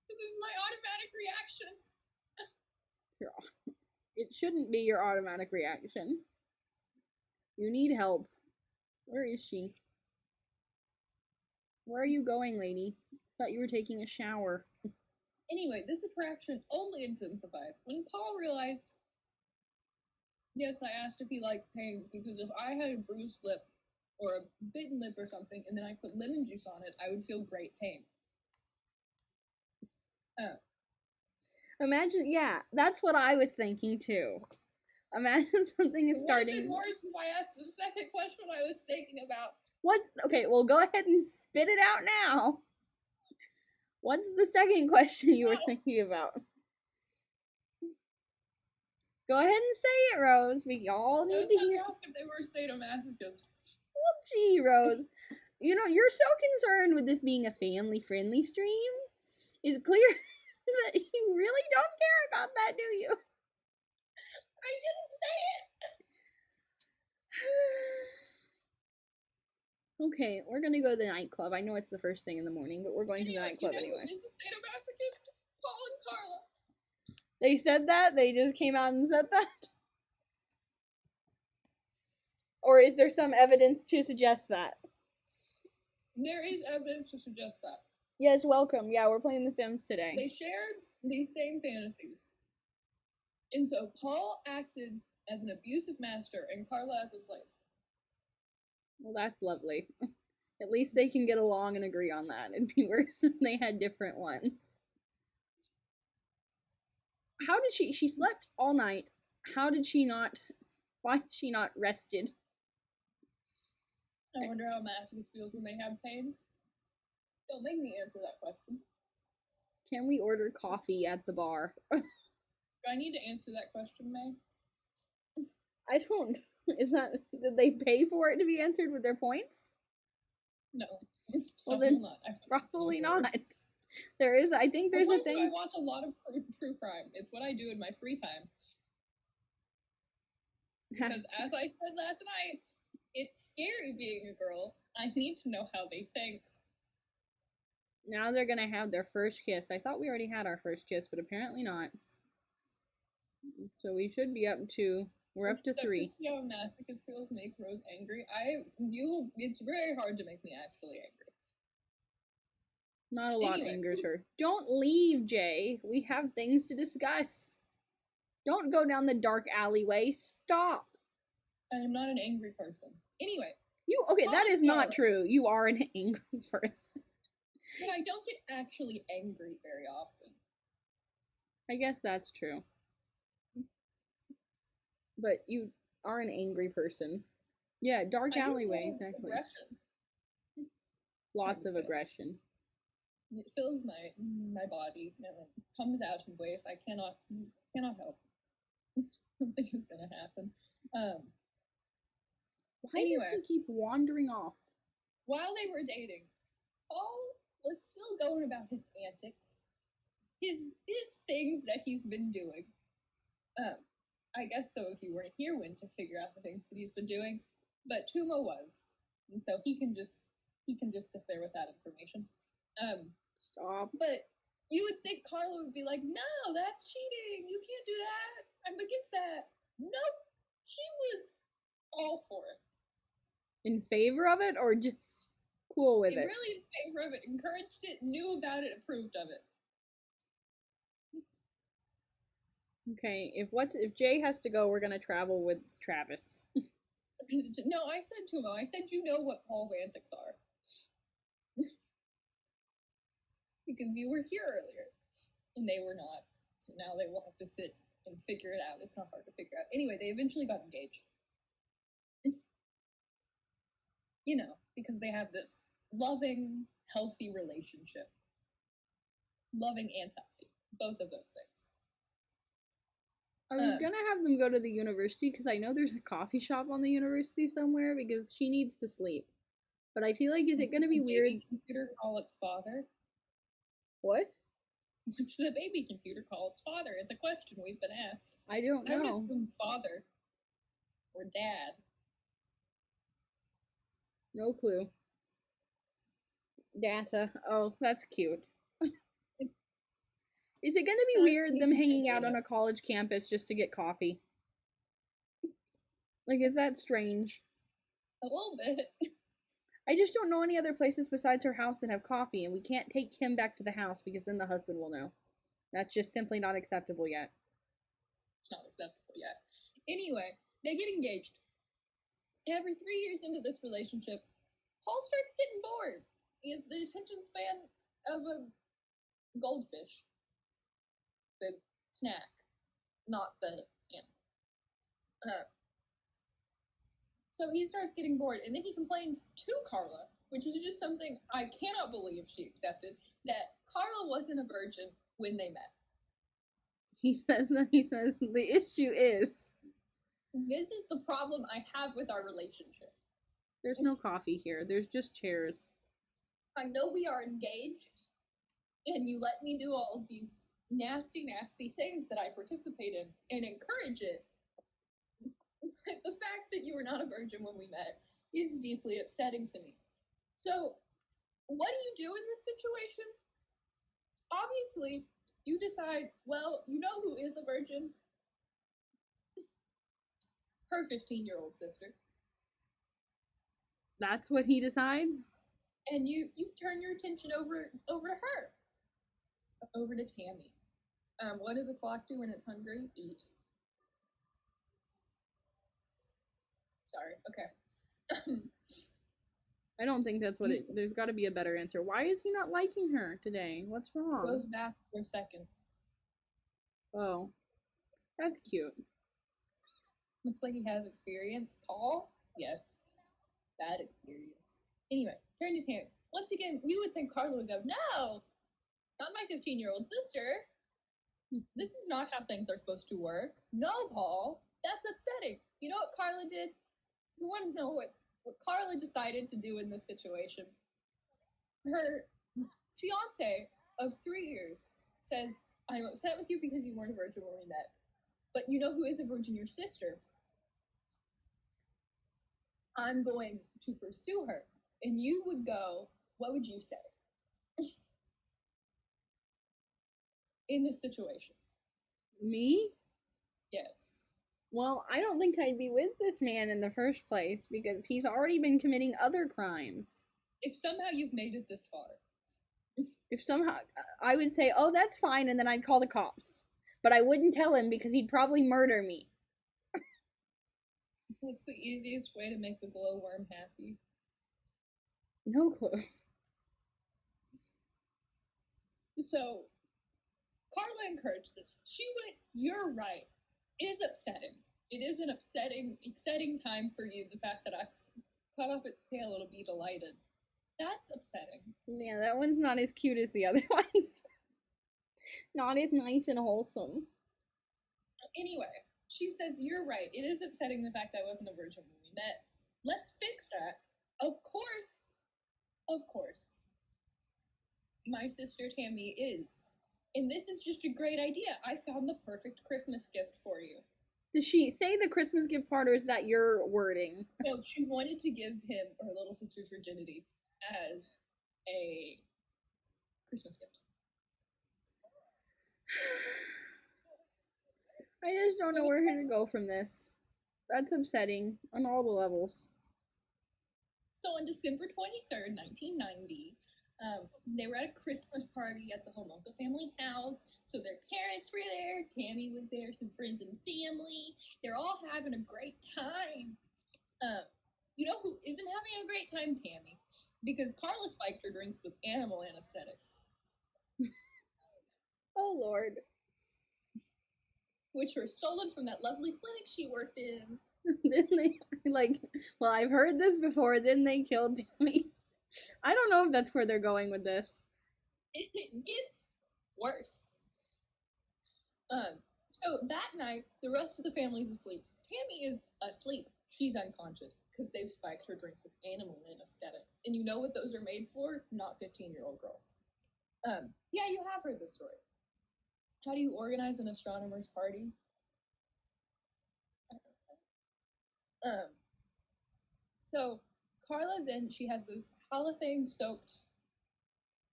This is my automatic reaction. It shouldn't be your automatic reaction. You need help. Where is she? Where are you going, lady? Thought you were taking a shower. Anyway, this attraction only intensified when Paul realized. Yes, I asked if he liked pain because if I had a bruised lip or a bitten lip or something and then I put lemon juice on it, I would feel great pain. Oh. Imagine, yeah, that's what I was thinking too. Imagine something is starting. More until I asked the second question I was thinking about. What's okay? Well, go ahead and spit it out now. What's the second question you were thinking about? Go ahead and say it, Rose. We all need to hear. Ask if they were sadomasochists. Well, gee, Rose, you know you're so concerned with this being a family-friendly stream. It's clear that you really don't care about that, do you? I didn't say it. Okay, we're gonna go to the nightclub. I know it's the first thing in the morning, but we're going to the nightclub anyway. Is a sadomasochist? Paul and Carla. They said that? They just came out and said that? Or is there some evidence to suggest that? There is evidence to suggest that. Yes, welcome. Yeah, we're playing The Sims today. They shared these same fantasies. And so Paul acted as an abusive master and Carla as a slave. Well, that's lovely. At least they can get along and agree on that. It'd be worse if they had different ones. How did she slept all night. How did she not, why is she not rested? I wonder how masochist feels when they have pain. Don't make me answer that question. Can we order coffee at the bar? Do I need to answer that question, May? I don't. Is that did they pay for it to be answered with their points? No. Well then, Not. probably not. There is, I think there's a thing. I watch a lot of true crime. It's what I do in my free time. Because as I said last night, it's scary being a girl. I need to know how they think. Now they're gonna have their first kiss. I thought we already had our first kiss, but apparently not. So we should be up to, we're up to 3. You know, masochist girls make Rose angry. It's very hard to make me actually angry. Not a lot angers her. Don't leave, Jay. We have things to discuss. Don't go down the dark alleyway. Stop. I am not an angry person. Anyway. Okay, that is not true. You are an angry person. But I don't get actually angry very often. I guess that's true. But you are an angry person. Yeah, dark alleyway, exactly. Aggression. Lots of aggression. It fills my body and it comes out in ways I cannot help. Something is gonna happen. Why does he keep wandering off? While they were dating, Paul was still going about his antics, his things that he's been doing. I guess so if you weren't here, Win, to figure out the things that he's been doing, but Tumo was, and so he can just sit there with that information. Stop. But you would think Carla would be like, no, that's cheating. You can't do that. I'm against that. Nope. She was all for it. In favor of it, or just cool with it? Really in favor of it. Encouraged it, knew about it, approved of it. Okay, if Jay has to go, we're gonna travel with Travis. No, I said Tumo. I said you know what Paul's antics are. Because you were here earlier, and they were not. So now they will have to sit and figure it out. It's not hard to figure out. Anyway, they eventually got engaged. You know, because they have this loving, healthy relationship. Loving and healthy. Both of those things. I was gonna have them go to the university because I know there's a coffee shop on the university somewhere because she needs to sleep. But I feel like, is it gonna be weird? Computer call its father. What? Does a baby computer call its father? It's a question we've been asked. I don't know. I would assume father or dad. No clue. Data. Oh, that's cute. Is it gonna be weird them hanging out on a college campus just to get coffee? Like, is that strange? A little bit. I just don't know any other places besides her house that have coffee, and we can't take him back to the house because then the husband will know. That's just simply not acceptable yet. It's not acceptable yet. Anyway, they get engaged. Every 3 years into this relationship, Paul starts getting bored. He has the attention span of a goldfish. The snack, not the animal. So he starts getting bored, and then he complains to Carla, which is just something I cannot believe she accepted, that Carla wasn't a virgin when they met. He says the issue is, this is the problem I have with our relationship. There's no coffee here. There's just chairs. I know we are engaged, and you let me do all of these nasty, nasty things that I participate in and encourage it. The fact that you were not a virgin when we met is deeply upsetting to me. So, what do you do in this situation? Obviously, you decide, well, you know who is a virgin? Her 15-year-old sister. That's what he decides? And you turn your attention over to her. Over to Tammy. What does a clock do when it's hungry? Eat. Sorry, okay. I don't think that's what there's got to be a better answer. Why is he not liking her today? What's wrong? Goes back for seconds. Oh, that's cute. Looks like he has experience. Paul? Yes. Bad experience. Anyway, turn to Tammy. Once again, you would think Carla would go, no! Not my 15-year-old sister. This is not how things are supposed to work. No, Paul. That's upsetting. You know what Carla did? You want to know what Carla decided to do in this situation? Her fiance of 3 years says, I'm upset with you because you weren't a virgin when we met. But you know who is a virgin? Your sister. I'm going to pursue her. And you would go, what would you say? In this situation. Me? Yes. Well, I don't think I'd be with this man in the first place because he's already been committing other crimes. If somehow you've made it this far. If somehow I would say, "Oh, that's fine," and then I'd call the cops. But I wouldn't tell him because he'd probably murder me. What's the easiest way to make the glowworm happy? No clue. So, Carla encouraged this. She went, you're right. It is upsetting. It is an exciting time for you, the fact that I've cut off its tail, it'll be delighted. That's upsetting. Yeah, that one's not as cute as the other ones. Not as nice and wholesome. Anyway, she says, you're right. It is upsetting the fact I wasn't a virgin when we met. Let's fix that. Of course. My sister Tammy is. And this is just a great idea. I found the perfect Christmas gift for you. Did she say the Christmas gift part, or is that your wording? No, she wanted to give him her little sister's virginity as a Christmas gift. I just don't know where to go from this. That's upsetting on all the levels. So on December 23rd, 1990, they were at a Christmas party at the Homolka family house. So their parents were there, Tammy was there, some friends and family. They're all having a great time. You know who isn't having a great time? Tammy. Because Carla spiked her drinks with animal anesthetics. Oh, Lord. Which were stolen from that lovely clinic she worked in. Then they, well, I've heard this before, then they killed Tammy. I don't know if that's where they're going with this. It gets worse. So that night, the rest of the family's asleep. Tammy is asleep. She's unconscious because they've spiked her drinks with animal anesthetics. And you know what those are made for? Not 15-year-old girls. Yeah, you have heard this story. How do you organize an astronomer's party? So Carla then, she has this halothane soaked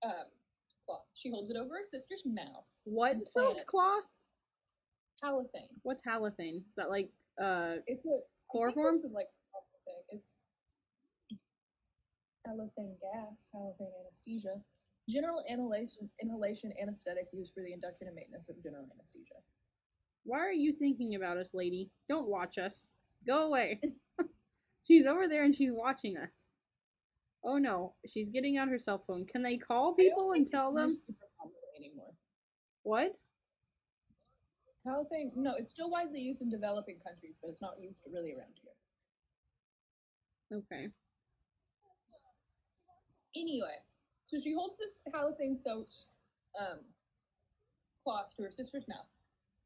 cloth. She holds it over her sister's mouth. What soaked cloth? Halothane. What's halothane? Is that like it's a chloroform? It's like it's halothane gas, halothane anesthesia. General inhalation anesthetic used for the induction and maintenance of general anesthesia. Why are you thinking about us, lady? Don't watch us. Go away. She's over there and she's watching us. Oh no, she's getting out her cell phone. Can they call people and tell them? Anymore. What? Halothane? No, it's still widely used in developing countries, but it's not used really around here. Okay. Anyway, so she holds this halothane soaked cloth to her sister's mouth.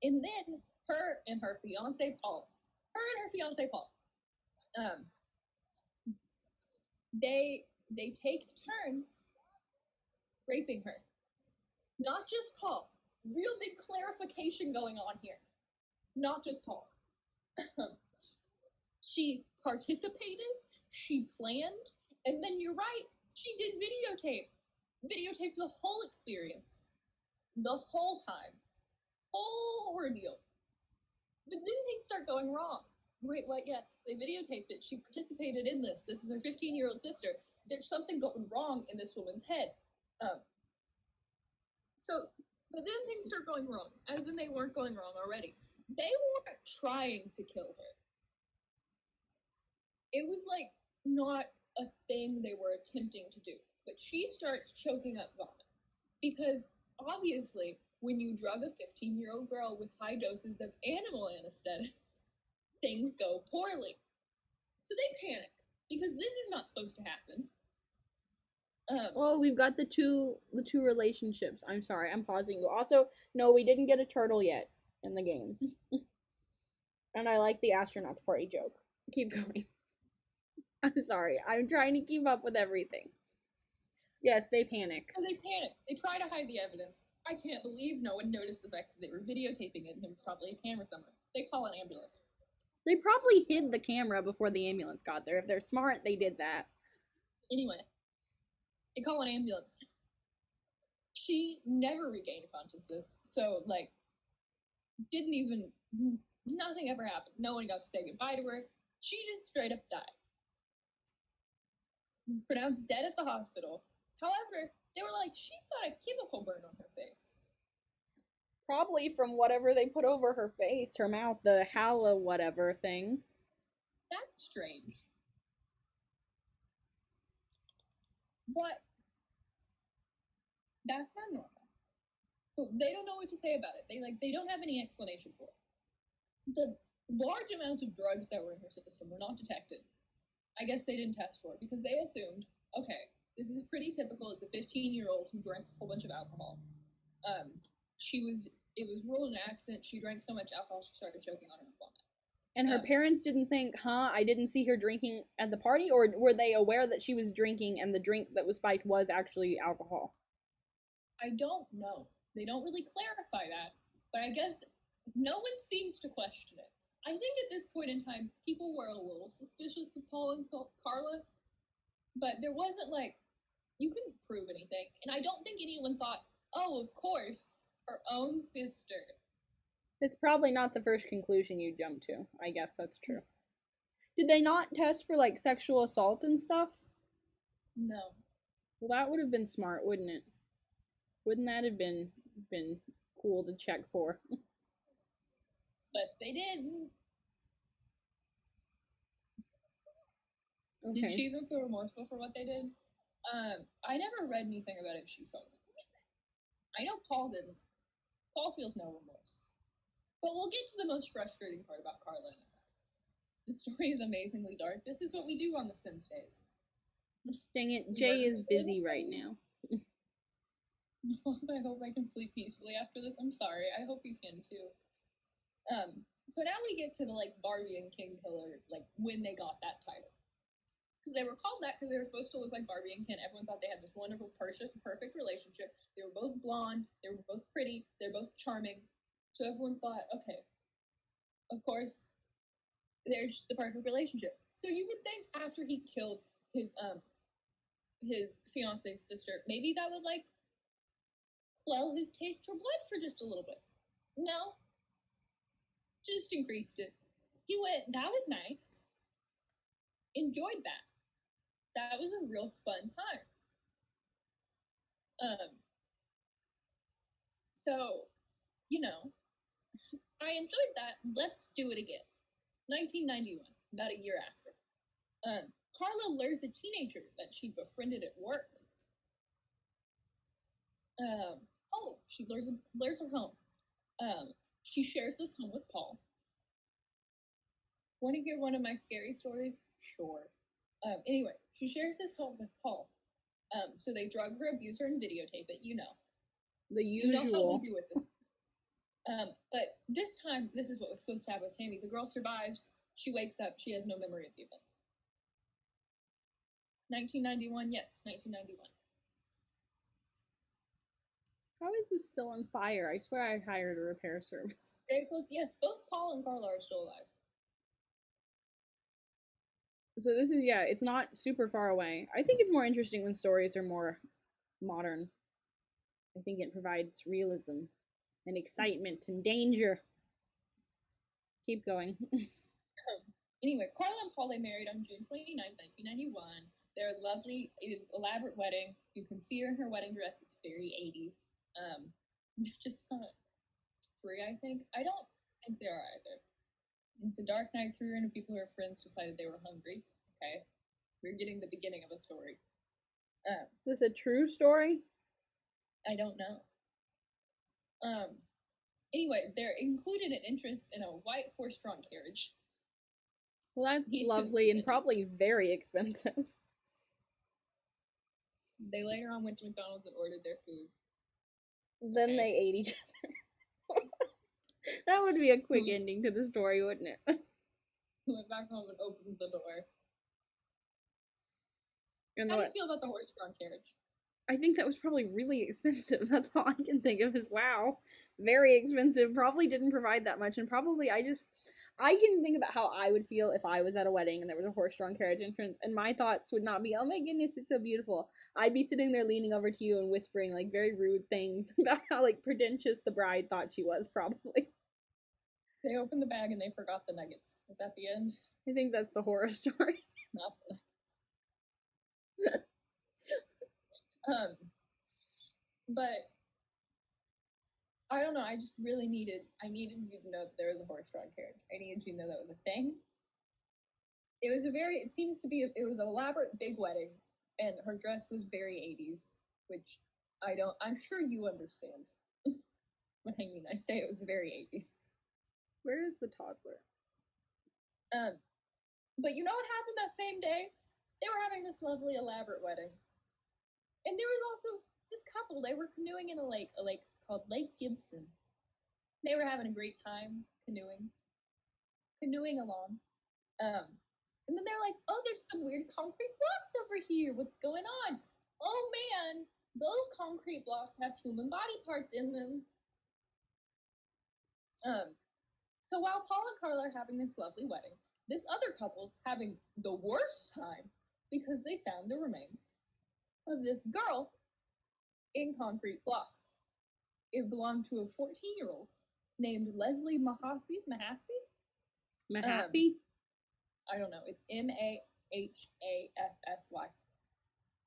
And then her and her fiance Paul, they take turns raping her. Not just Paul. Real big clarification going on here. Not just Paul. She participated, she planned, and then you're right, she did videotape the whole experience. The whole time. Whole ordeal. But then things start going wrong. Wait, what? Yes, they videotaped it. She participated in this. This is her 15-year-old sister. There's something going wrong in this woman's head. But then things start going wrong, as in they weren't going wrong already. They weren't trying to kill her. It was like not a thing they were attempting to do. But she starts choking up vomit. Because obviously, when you drug a 15-year-old girl with high doses of animal anesthetics, things go poorly. So they panic, because this is not supposed to happen. Well, we've got the two relationships. I'm sorry, I'm pausing you. Also, no, we didn't get a turtle yet in the game. And I like the astronauts party joke. Keep going. I'm sorry. I'm trying to keep up with everything. Yes, they panic. So they panic. They try to hide the evidence. I can't believe no one noticed the fact that they were videotaping it and there was probably a camera somewhere. They call an ambulance. They probably hid the camera before the ambulance got there. If they're smart, they did that. Anyway, they call an ambulance. She never regained consciousness, so, like, didn't even, nothing ever happened. No one got to say goodbye to her. She just straight up died. Was pronounced dead at the hospital. However, they were like, she's got a chemical burn on her face. Probably from whatever they put over her face, her mouth, the hala whatever thing. That's strange. But that's not normal. But they don't know what to say about it. They don't have any explanation for it. The large amounts of drugs that were in her system were not detected. I guess they didn't test for it because they assumed, okay, this is pretty typical. It's a 15-year-old who drank a whole bunch of alcohol. It was ruled an accident. She drank so much alcohol she started choking on her vomit. And her parents didn't think, I didn't see her drinking at the party? Or were they aware that she was drinking and the drink that was spiked was actually alcohol? I don't know. They don't really clarify that. But I guess no one seems to question it. I think at this point in time, people were a little suspicious of Paul and Carla. But there wasn't, you couldn't prove anything. And I don't think anyone thought, oh, of course, her own sister. It's probably not the first conclusion you jump to. I guess that's true. Did they not test for, sexual assault and stuff? No. Well, that would have been smart, wouldn't it? Wouldn't that have been cool to check for? But they didn't. Okay. Did she even feel remorseful for what they did? I never read anything about if she felt. I know Paul didn't. Paul feels no remorse. But we'll get to the most frustrating part about Carla in a second. The story is amazingly dark. This is what we do on the Sims days. Dang it, Jay is busy right now. I hope I can sleep peacefully after this. I'm sorry. I hope you can too. So now we get to the Barbie and Kingkiller, when they got that title. Because they were called that because they were supposed to look like Barbie and Ken. Everyone thought they had this wonderful, perfect relationship. They were both blonde. They were both pretty. They're both charming. So everyone thought, okay, of course, they're just the perfect relationship. So you would think after he killed his fiance's sister, maybe that would quell his taste for blood for just a little bit. No, just increased it. He went, that was nice. Enjoyed that. That was a real fun time. So, I enjoyed that. Let's do it again. 1991, about a year after. Carla lures a teenager that she befriended at work. She lures her home. She shares this home with Paul. Want to hear one of my scary stories? Sure. Anyway, she shares this home with Paul. So they drug her, abuse her, and videotape it. The usual. You know how we do with this. But this time, this is what was supposed to happen with Tammy. The girl survives. She wakes up. She has no memory of the events. 1991, yes, 1991. How is this still on fire? I swear I hired a repair service. Very close. Yes, both Paul and Carla are still alive. So this is, it's not super far away. I think it's more interesting when stories are more modern. I think it provides realism and excitement and danger. Keep going. Anyway, Carla and Paul, they married on June 29th, 1991. They're a lovely, elaborate wedding. You can see her in her wedding dress. It's very 80s. Just kind of free, I think. I don't think they are either. It's a dark night. 300 people who are friends decided they were hungry. Okay. We're getting the beginning of a story. Is this a true story? I don't know. Anyway, they're included an entrance in a white horse-drawn carriage. Well, that's lovely and probably very expensive. They later on went to McDonald's and ordered their food. Then they ate each other. That would be a quick ending to the story, wouldn't it? He went back home and opened the door. And How do you what? feel about the horse-drawn carriage? I think that was probably really expensive. That's all I can think of is wow, very expensive. Probably didn't provide that much, and probably I can think about how I would feel if I was at a wedding and there was a horse-drawn carriage entrance, and my thoughts would not be, "Oh my goodness, it's so beautiful." I'd be sitting there leaning over to you and whispering like very rude things about how like pretentious the bride thought she was. Probably. They opened the bag and they forgot the nuggets. Was that the end? I think that's the horror story. Not the nuggets. But I don't know. I just really needed you to know that there was a horse-drawn carriage. I needed you to know that was a thing. It was it seems to be, it was an elaborate big wedding, and her dress was very 80s, which I'm sure you understand. When I say it was very 80s. Where is the toddler? But you know what happened that same day? They were having this lovely elaborate wedding. And there was also this couple, they were canoeing in a lake called Lake Gibson. They were having a great time canoeing along. And then they're like, "Oh, there's some weird concrete blocks over here. What's going on? Oh man, those concrete blocks have human body parts in them." So while Paul and Carla are having this lovely wedding, this other couple's having the worst time because they found the remains of this girl in concrete blocks. It belonged to a 14-year-old named Leslie Mahaffey. Mahaffey? I don't know. It's Mahaffy.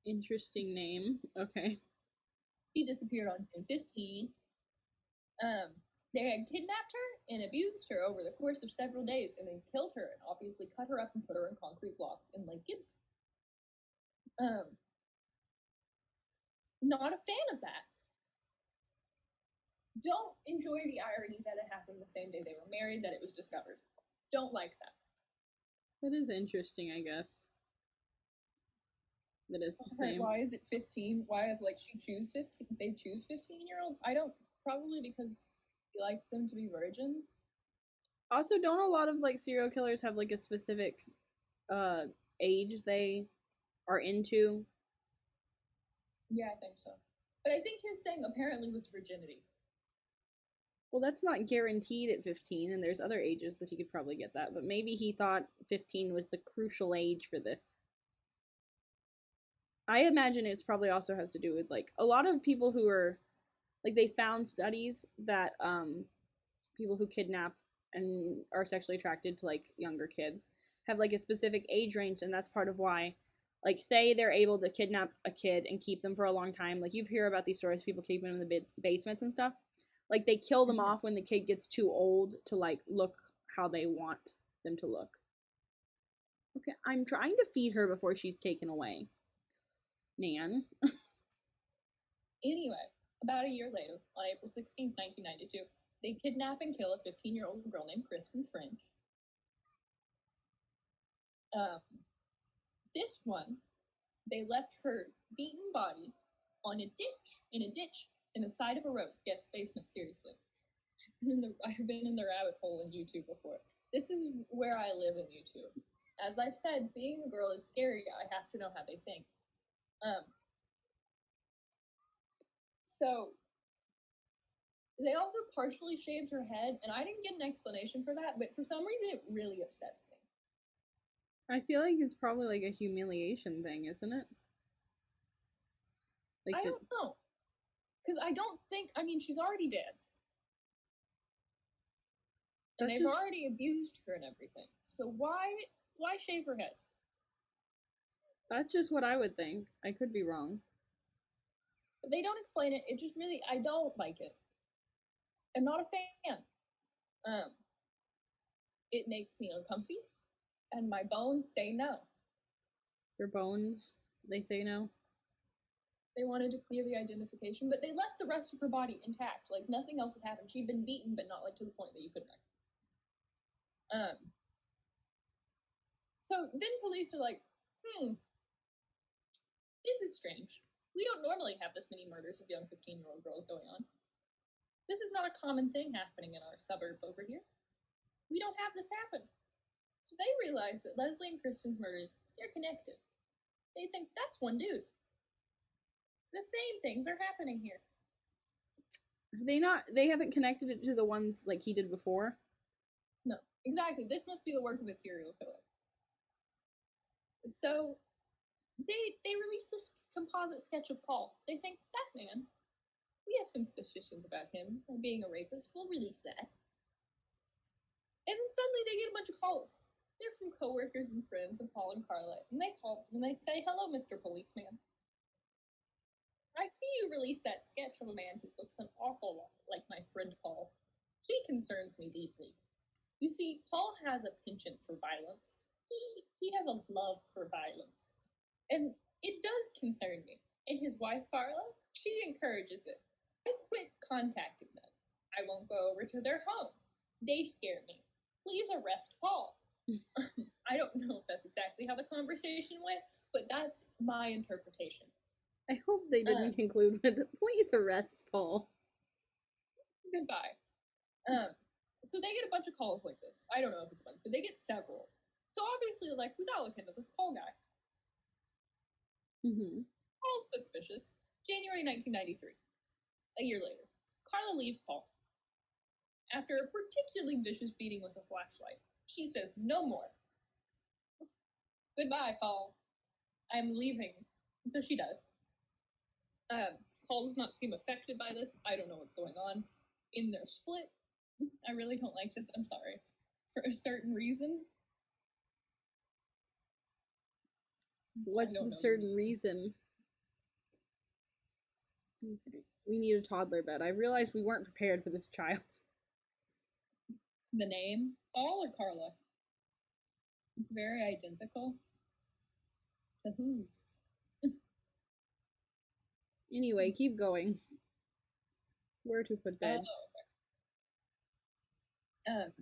Interesting name. Okay. She disappeared on June 15. They had kidnapped her and abused her over the course of several days and then killed her and obviously cut her up and put her in concrete blocks in Lake Gibson. Not a fan of that. Don't enjoy the irony that it happened the same day they were married, that it was discovered. Don't like that. That is interesting, I guess. That is the same. Why is it 15? Why is she choose 15? They choose 15-year-olds? I don't, probably because he likes them to be virgins. Also, don't a lot of serial killers have a specific age they are into? Yeah, I think so. But I think his thing apparently was virginity. Well, that's not guaranteed at 15, and there's other ages that he could probably get that, but maybe he thought 15 was the crucial age for this. I imagine it's probably also has to do with a lot of people who are they found studies that people who kidnap and are sexually attracted to younger kids have a specific age range, and that's part of why say they're able to kidnap a kid and keep them for a long time. You hear about these stories, people keep them in the basements and stuff. They kill them off when the kid gets too old to look how they want them to look. Okay, I'm trying to feed her before she's taken away. Nan. Anyway, about a year later, on April 16th, 1992, they kidnap and kill a 15-year-old girl named Kristen French. This one, they left her beaten body in a ditch in the side of a road. Yes, basement, seriously. I've been in the rabbit hole in YouTube before. This is where I live in YouTube. As I've said, being a girl is scary. I have to know how they think. So they also partially shaved her head, and I didn't get an explanation for that, but for some reason it really upsets me. I feel like it's probably a humiliation thing, isn't it? I don't know. Because I don't think, she's already dead. And they've already abused her and everything. So why shave her head? That's just what I would think. I could be wrong. But they don't explain it. It just really, I don't like it. I'm not a fan. It makes me uncomfy, and my bones say no. Your bones, they say no? They wanted to clear the identification, but they left the rest of her body intact. Nothing else had happened. She'd been beaten, but not to the point that you couldn't recognize. So then police are like, this is strange. We don't normally have this many murders of young 15-year-old girls going on. This is not a common thing happening in our suburb over here. We don't have this happen. So they realize that Leslie and Kristen's murders, they're connected. They think that's one dude. The same things are happening here. They haven't connected it to the ones like he did before? No, exactly. This must be the work of a serial killer. So they release this composite sketch of Paul. They think, that man, we have some suspicions about him being a rapist. We'll release that. And then suddenly they get a bunch of calls. They're from coworkers and friends of Paul and Carla, and they call and they say, "Hello, Mr. Policeman. I see you released that sketch of a man who looks an awful lot like my friend Paul. He concerns me deeply. You see, Paul has a penchant for violence. He has a love for violence. And it does concern me. And his wife, Carla, she encourages it. I've quit contacting them. I won't go over to their home. They scare me. Please arrest Paul." I don't know if that's exactly how the conversation went, but that's my interpretation. I hope they didn't conclude with, "Please arrest Paul." Goodbye. So they get a bunch of calls like this. I don't know if it's a bunch, but they get several. So obviously, like, we gotta look into this Paul guy. Mm-hmm. Paul's suspicious. January 1993. A year later, Carla leaves Paul. After a particularly vicious beating with a flashlight, she says no more. Goodbye, Paul. I'm leaving. And so she does. Paul does not seem affected by this. I don't know what's going on. In their split, I really don't like this. I'm sorry. For a certain reason. What's the certain reason? Okay. We need a toddler bed. I realized we weren't prepared for this child. The name? Paul or Carla? It's very identical. The Who's. Anyway, keep going. Where to put bed? Okay.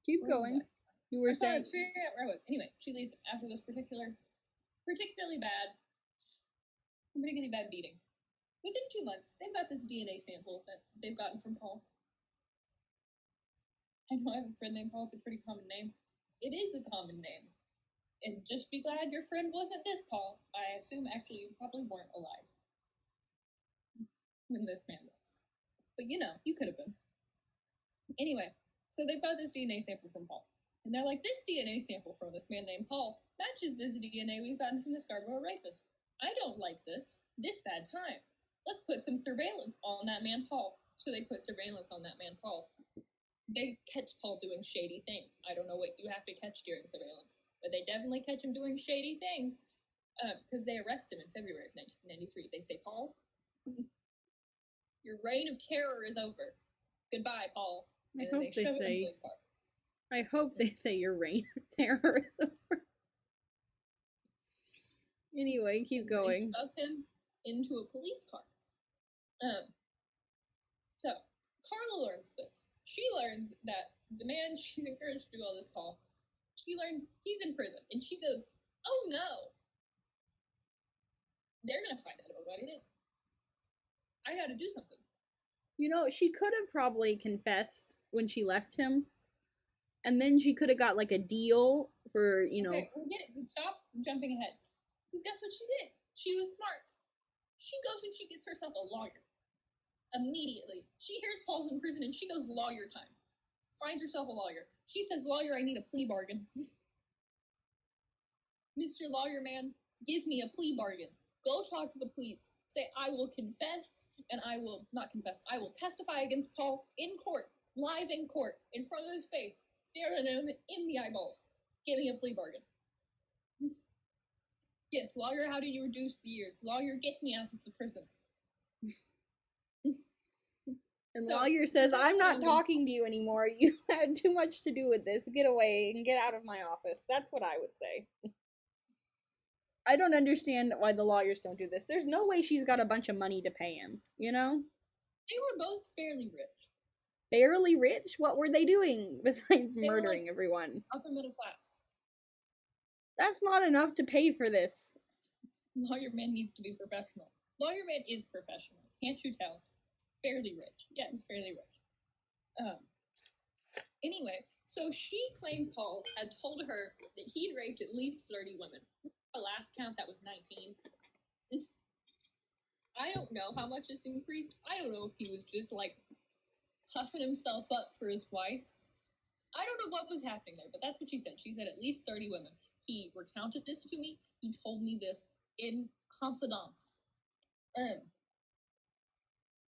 Keep going. You were saying. Figuring out where I was. Anyway, she leaves after this particularly bad, particularly bad beating. Within 2 months, they've got this DNA sample that they've gotten from Paul. I know I have a friend named Paul. It's a pretty common name. It is a common name. And just be glad your friend wasn't this Paul. I assume actually you probably weren't alive when this man was. But you know, you could have been. Anyway, so they've got this DNA sample from Paul. And they're like, this DNA sample from this man named Paul matches this DNA we've gotten from the Scarborough rapist. I don't like this bad time. Let's put some surveillance on that man Paul. So they put surveillance on that man Paul. They catch Paul doing shady things. I don't know what you have to catch during surveillance, but they definitely catch him doing shady things because they arrest him in February of 1993. They say, Paul, your reign of terror is over. Goodbye, Paul. And then they shove him in the police car. I hope they say your reign of terror is over. Anyway, keep going. They shove him into a police car. So Carla learns this. She learns that the man she's encouraged to do all this, Paul, she learns he's in prison, and she goes, "Oh no, they're gonna find out about what I did. I gotta do something." You know, she could have probably confessed when she left him, and then she could have got like a deal for, you know. Okay, we get it. Stop jumping ahead. Because guess what she did? She was smart. She goes and she gets herself a lawyer. Immediately. She hears Paul's in prison and she goes lawyer time. Finds herself a lawyer. She says, "Lawyer, I need a plea bargain." "Mr. Lawyer Man, give me a plea bargain. Go talk to the police. Say, I will confess, and I will not confess. I will testify against Paul in court, live in court, in front of his face, staring at him in the eyeballs. Give me a plea bargain." "Yes, lawyer, how do you reduce the years? Lawyer, get me out of the prison." And so, lawyer says, "I'm not talking to you anymore. You had too much to do with this. Get away and get out of my office." That's what I would say. I don't understand why the lawyers don't do this. There's no way she's got a bunch of money to pay him, you know? They were both fairly rich. Fairly rich? What were they doing besides murdering everyone? Upper middle class. That's not enough to pay for this. Lawyer man needs to be professional. Lawyer man is professional. Can't you tell? Fairly rich. Yes, fairly rich. Anyway, so she claimed Paul had told her that he'd raped at least 30 women. The last count, that was 19. I don't know how much it's increased. I don't know if he was just like puffing himself up for his wife. I don't know what was happening there, but that's what she said. She said at least 30 women. He recounted this to me. He told me this in confidence.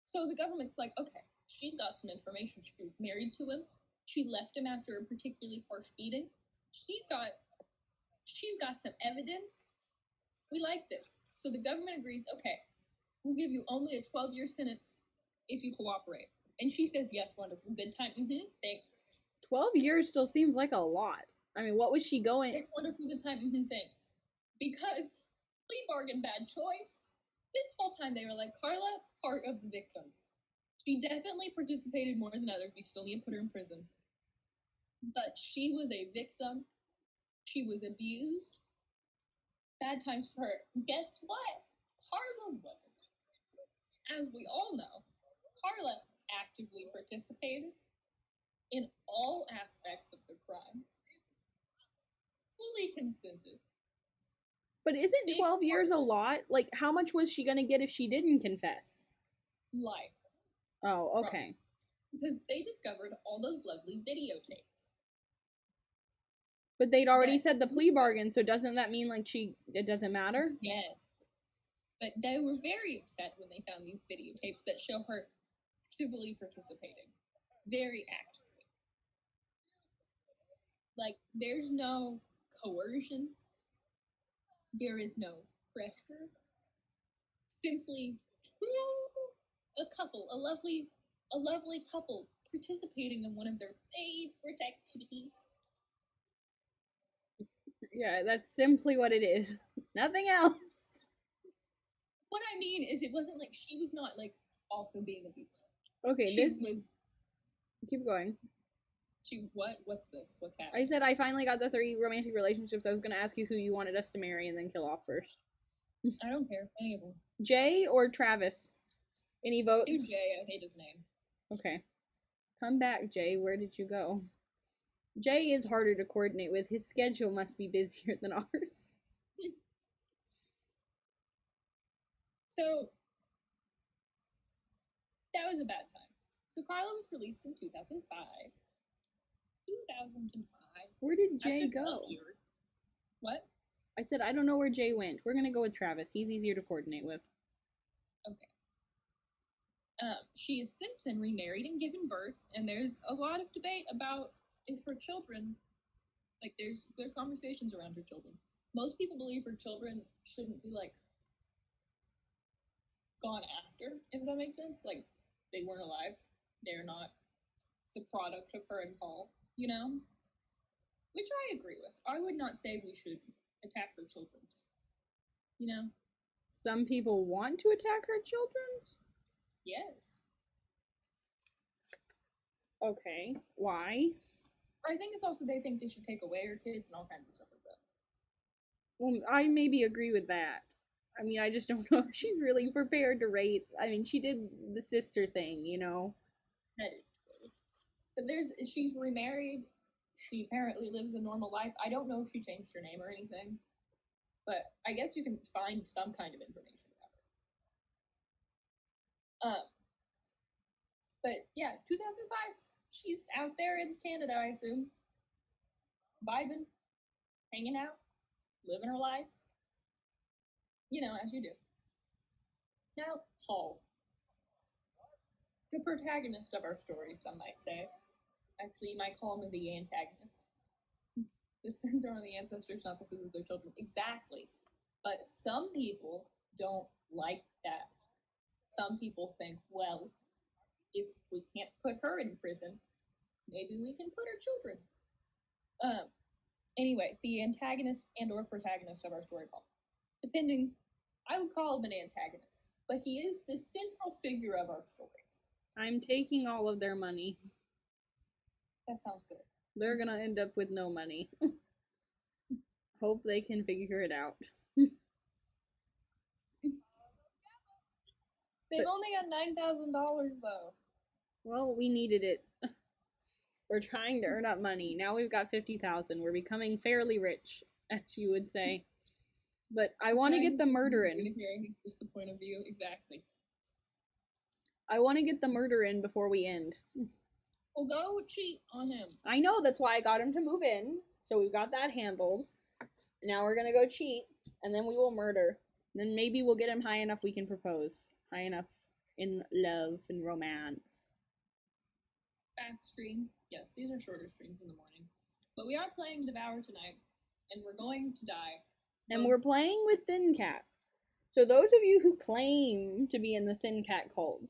So the government's like, okay, she's got some information. She was married to him. She left him after a particularly harsh beating. She's got some evidence. We like this. So the government agrees, okay, we'll give you only a 12-year sentence if you cooperate. And she says, yes, wonderful, good time. Thanks. 12 years still seems like a lot. I mean, what was she going? It's wonderful, good time. Thanks. Because plea bargain, bad choice. This whole time they were like, Carla, part of the victims. She definitely participated more than others. We still need to put her in prison. But she was a victim. She was abused. Bad times for her. Guess what? Carla wasn't. As we all know, Carla actively participated in all aspects of the crime. Fully consented. But isn't 12 years a lot? Like, how much was she gonna get if she didn't confess? Life. Oh, okay. Because they discovered all those lovely videotapes. But they'd already said the plea bargain, so doesn't that mean like it doesn't matter? Yeah. But they were very upset when they found these videotapes that show her actively participating. Very actively. Like, there's no coercion. There is no pressure. Simply a lovely couple participating in one of their favorite activities. Yeah, that's simply what it is. Nothing else. What I mean is, it wasn't like she was not like also being abused. Okay, she was. Keep going. What's this? What's happening? I said I finally got the 3 romantic relationships. I was gonna ask you who you wanted us to marry and then kill off first. I don't care. Any of them. Jay or Travis? Any votes? Do Jay. I hate his name. Okay. Come back, Jay. Where did you go? Jay is harder to coordinate with. His schedule must be busier than ours. So, that was a bad time. So Carla was released in 2005. 2005. Where did Jay go? What? I said I don't know where Jay went. We're gonna go with Travis. He's easier to coordinate with. Okay. She has since then remarried and given birth, and there's a lot of debate about if her children, like there's conversations around her children. Most people believe her children shouldn't be like gone after, if that makes sense. Like, they weren't alive. They're not the product of her and Paul, you know? Which I agree with. I would not say we should attack her children's. You know? Some people want to attack her children's? Yes. Okay. Why? I think it's also they think they should take away her kids and all kinds of stuff like that. Well, I maybe agree with that. I mean, I just don't know if she's really prepared to raise. I mean, she did the sister thing, you know? That is true. But she's remarried. She apparently lives a normal life. I don't know if she changed her name or anything. But I guess you can find some kind of information about her. But yeah, 2005. She's out there in Canada, I assume. Vibing, hanging out, living her life. You know, as you do. Now, Paul. The protagonist of our story, some might say. Actually, you might call him the antagonist. The sins are on the ancestors, not the sins of their children. Exactly. But some people don't like that. Some people think, well, if we can't put her in prison, maybe we can put her children. Anyway, the antagonist and or protagonist of our story, Paul. Depending, I would call him an antagonist, but he is the central figure of our story. I'm taking all of their money. That sounds good. They're gonna end up with no money. Hope they can figure it out. They've only got $9,000 though. Well, we needed it. We're trying to earn up money. Now we've got 50,000. We're becoming fairly rich, as you would say. But I want to get the murder in. He's just the point of view. Exactly. I want to get the murder in before we end. Well, go cheat on him. I know, that's why I got him to move in. So we've got that handled. Now we're going to go cheat, and then we will murder. Then maybe we'll get him high enough we can propose. High enough in love and romance. Fast stream. Yes, these are shorter streams in the morning. But we are playing Devour tonight, and we're going to die. And we're playing with Thin Cat. So those of you who claim to be in the Thin Cat cult,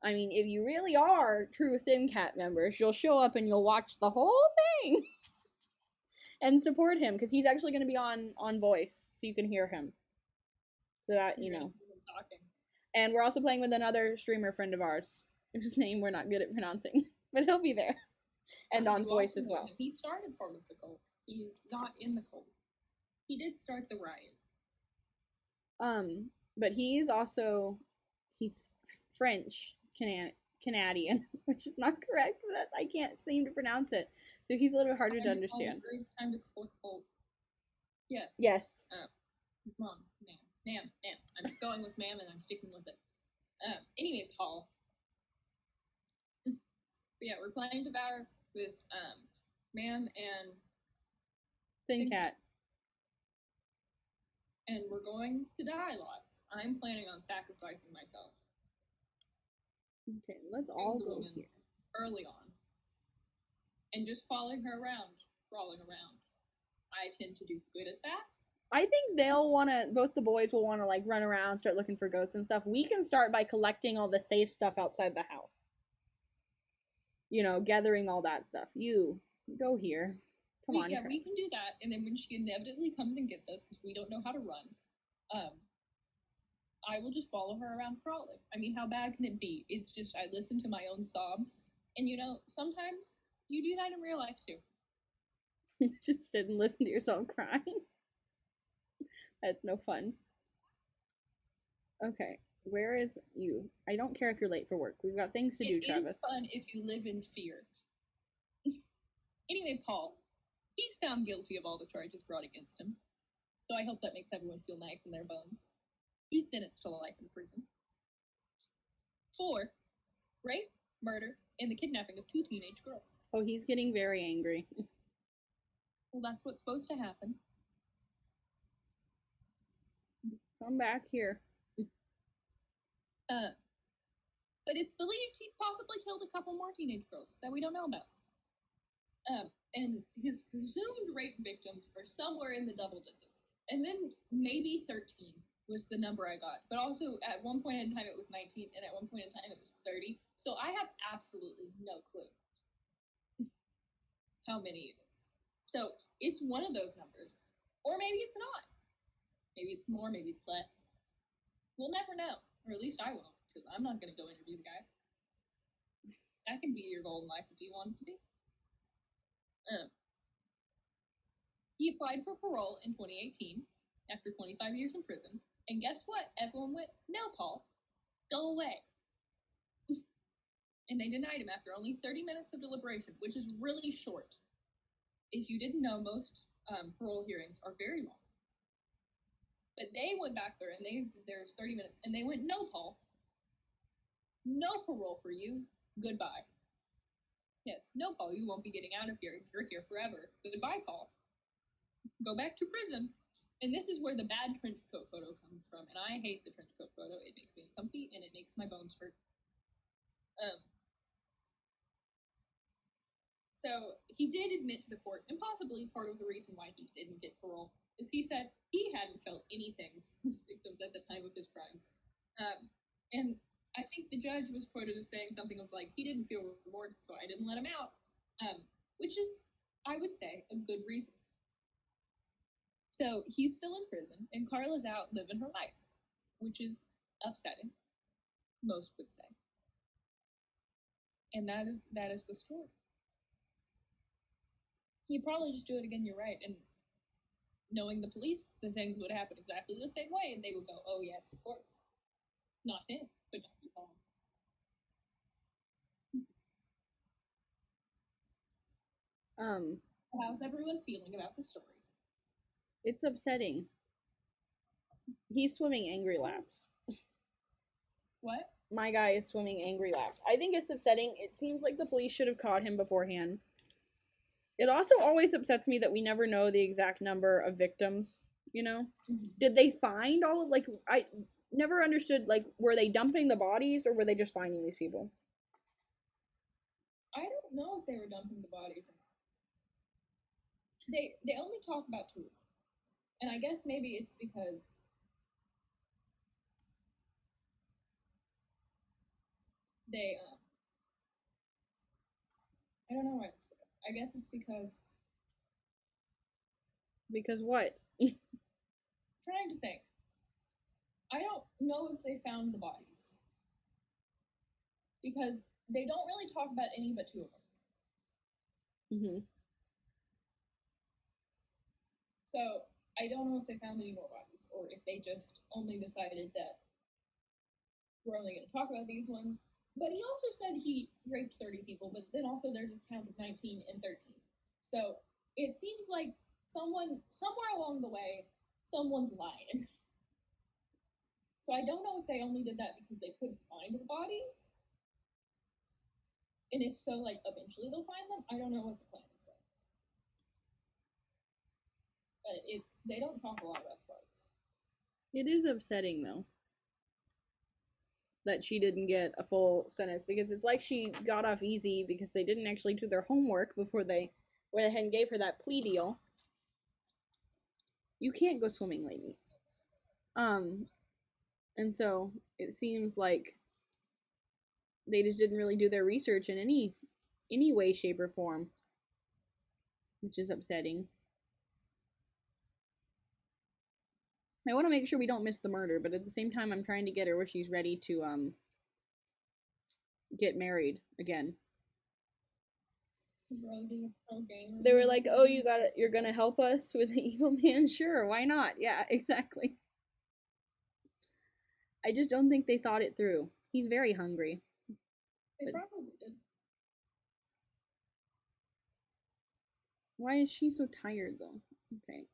I mean, if you really are true Thin Cat members, you'll show up and you'll watch the whole thing and support him, because he's actually going to be on voice, so you can hear him. So that, you know. And we're also playing with another streamer friend of ours, whose name we're not good at pronouncing, but he'll be there. And on voice as well. He started part of the cult. He's not in the cult. He did start the riot. But he's French Canadian, which is not correct. But I can't seem to pronounce it. So he's a little bit harder to understand. Time to click cult. Yes. Yes. Mom, ma'am. I'm just going with ma'am, and I'm sticking with it. Anyway, Paul. But yeah, we're playing Devour with ma'am and Thin Cat. And we're going to die lots. I'm planning on sacrificing myself. Okay, let's all go here. Early on. And just following her around, crawling around. I tend to do good at that. I think both the boys will want to like run around, start looking for goats and stuff. We can start by collecting all the safe stuff outside the house. You know, gathering all that stuff. You, go here. Come on. Yeah, we can do that, and then when she inevitably comes and gets us, because we don't know how to run, I will just follow her around crawling. I mean, how bad can it be? It's just, I listen to my own sobs, and you know, sometimes you do that in real life too. Just sit and listen to yourself crying. That's no fun. Okay, where is you? I don't care if you're late for work. We've got things to do, Travis. It is fun if you live in fear. Anyway, Paul. He's found guilty of all the charges brought against him. So I hope that makes everyone feel nice in their bones. He's sentenced to life in prison. 4. Rape, murder, and the kidnapping of 2 teenage girls. Oh, he's getting very angry. Well, that's what's supposed to happen. Come back here. But it's believed he possibly killed a couple more teenage girls that we don't know about. And his presumed rape victims are somewhere in the double digits. And then maybe 13 was the number I got. But also, at one point in time, it was 19, and at one point in time, it was 30. So I have absolutely no clue how many it is. So it's one of those numbers. Or maybe it's not. Maybe it's more, maybe it's less. We'll never know. Or at least I won't, because I'm not going to go interview the guy. That can be your goal in life if you want it to be. He applied for parole in 2018 after 25 years in prison. And guess what? Everyone went, no, Paul, go away. And they denied him after only 30 minutes of deliberation, which is really short. If you didn't know, most parole hearings are very long. But they went back there, and there's 30 minutes, and they went, no, Paul, no parole for you. Goodbye. Yes, no, Paul, you won't be getting out of here. You're here forever. Goodbye, Paul. Go back to prison. And this is where the bad trench coat photo comes from. And I hate the trench coat photo. It makes me uncomfy, and it makes my bones hurt. So he did admit to the court, and possibly part of the reason why he didn't get parole, is he said he hadn't felt anything for his victims at the time of his crimes. And I think the judge was quoted as saying something of like, he didn't feel remorse, so I didn't let him out. Which is, I would say, a good reason. So he's still in prison, and Carla's out living her life, which is upsetting, most would say. And that is the story. He'd probably just do it again, you're right, and knowing the police, the things would happen exactly the same way, and they would go, oh yes, of course. Not him, but not be Paul. How's everyone feeling about the story? It's upsetting. He's swimming angry laps. What? My guy is swimming angry laps. I think it's upsetting. It seems like the police should have caught him beforehand. It also always upsets me that we never know the exact number of victims, you know? Mm-hmm. Did they find all of, like, I never understood, like, were they dumping the bodies or were they just finding these people? I don't know if they were dumping the bodies or not. They only talk about 2 of them. And I guess maybe it's because they, I don't know why it's because. I guess it's because. Because what? Trying to think. I don't know if they found the bodies. Because they don't really talk about any but 2 of them. Mm-hmm. So I don't know if they found any more bodies, or if they just only decided that we're only going to talk about these ones. But he also said he raped 30 people, but then also there's a count of 19 and 13. So it seems like somewhere along the way, someone's lying. So I don't know if they only did that because they couldn't find the bodies. And if so, like, eventually they'll find them. I don't know what the plan is though. But they don't talk a lot about the bodies. It is upsetting, though, that she didn't get a full sentence, because it's like she got off easy because they didn't actually do their homework before they went ahead and gave her that plea deal. You can't go swimming, lady. And so it seems like they just didn't really do their research in any way, shape, or form, which is upsetting. I want to make sure we don't miss the murder, but at the same time, I'm trying to get her where she's ready to get married again. They were like, "Oh, you're gonna help us with the evil man? Sure, why not? Yeah, exactly." I just don't think they thought it through. He's very hungry. They probably did. Why is she so tired though? Okay.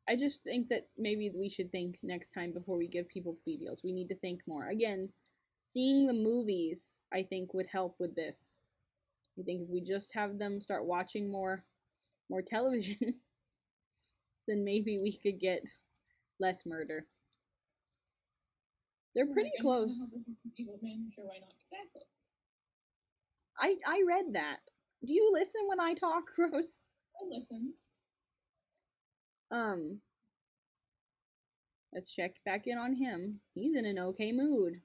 I just think that maybe we should think next time before we give people plea deals. We need to think more. Again, seeing the movies, I think, would help with this. I think if we just have them start watching more television, then maybe we could get less murder. They're pretty close. This is evil man. Sure, why not? Exactly. I read that. Do you listen when I talk, Rose? I listen. Let's check back in on him. He's in an okay mood.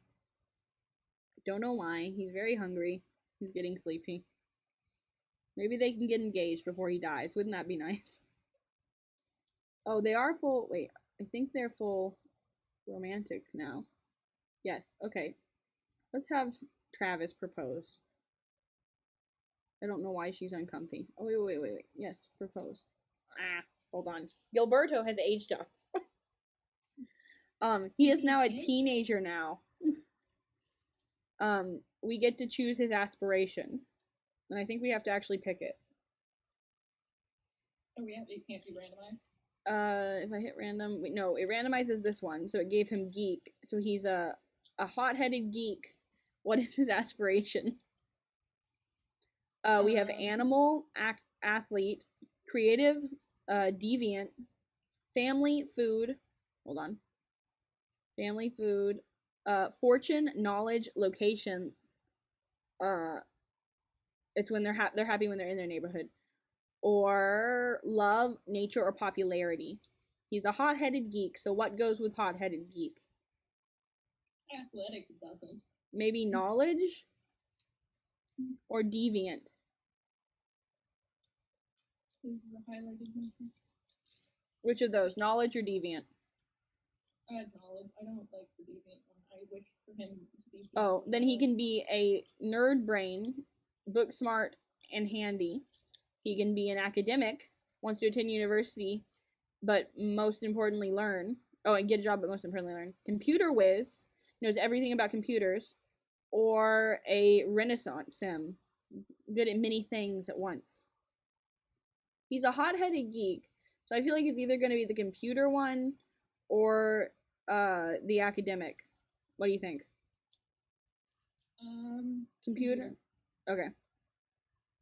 Don't know why. He's very hungry. He's getting sleepy. Maybe they can get engaged before he dies. Wouldn't that be nice? Oh, they are full. Wait, I think they're full romantic now. Yes, okay. Let's have Travis propose. I don't know why she's uncomfy. Oh, wait. Yes, propose. Hold on. Gilberto has aged up. He is now a teenager now. We get to choose his aspiration. And I think we have to actually pick it. Oh, it can't be randomized? If I hit random, no, it randomizes this one, so it gave him geek. So he's a hot-headed geek. What is his aspiration? We have animal, athlete, creative, deviant, family, food. Hold on. Family, food, fortune, knowledge, location. It's when they're happy when they're in their neighborhood. Or love, nature, or popularity. He's a hot-headed geek, so what goes with hot-headed geek? Athletic doesn't. Maybe knowledge? Or deviant? This is a highlighted message. Which of those? Knowledge or deviant? I had knowledge. I don't like the deviant one. I wish for him to be. Oh, then he can be a nerd brain, book smart, and handy. He can be an academic, wants to attend university, but most importantly learn. Oh, and get a job, but most importantly, learn. Computer whiz, knows everything about computers, or a Renaissance sim, good at many things at once. He's a hot-headed geek, so I feel like it's either going to be the computer one or the academic. What do you think? Computer? Okay.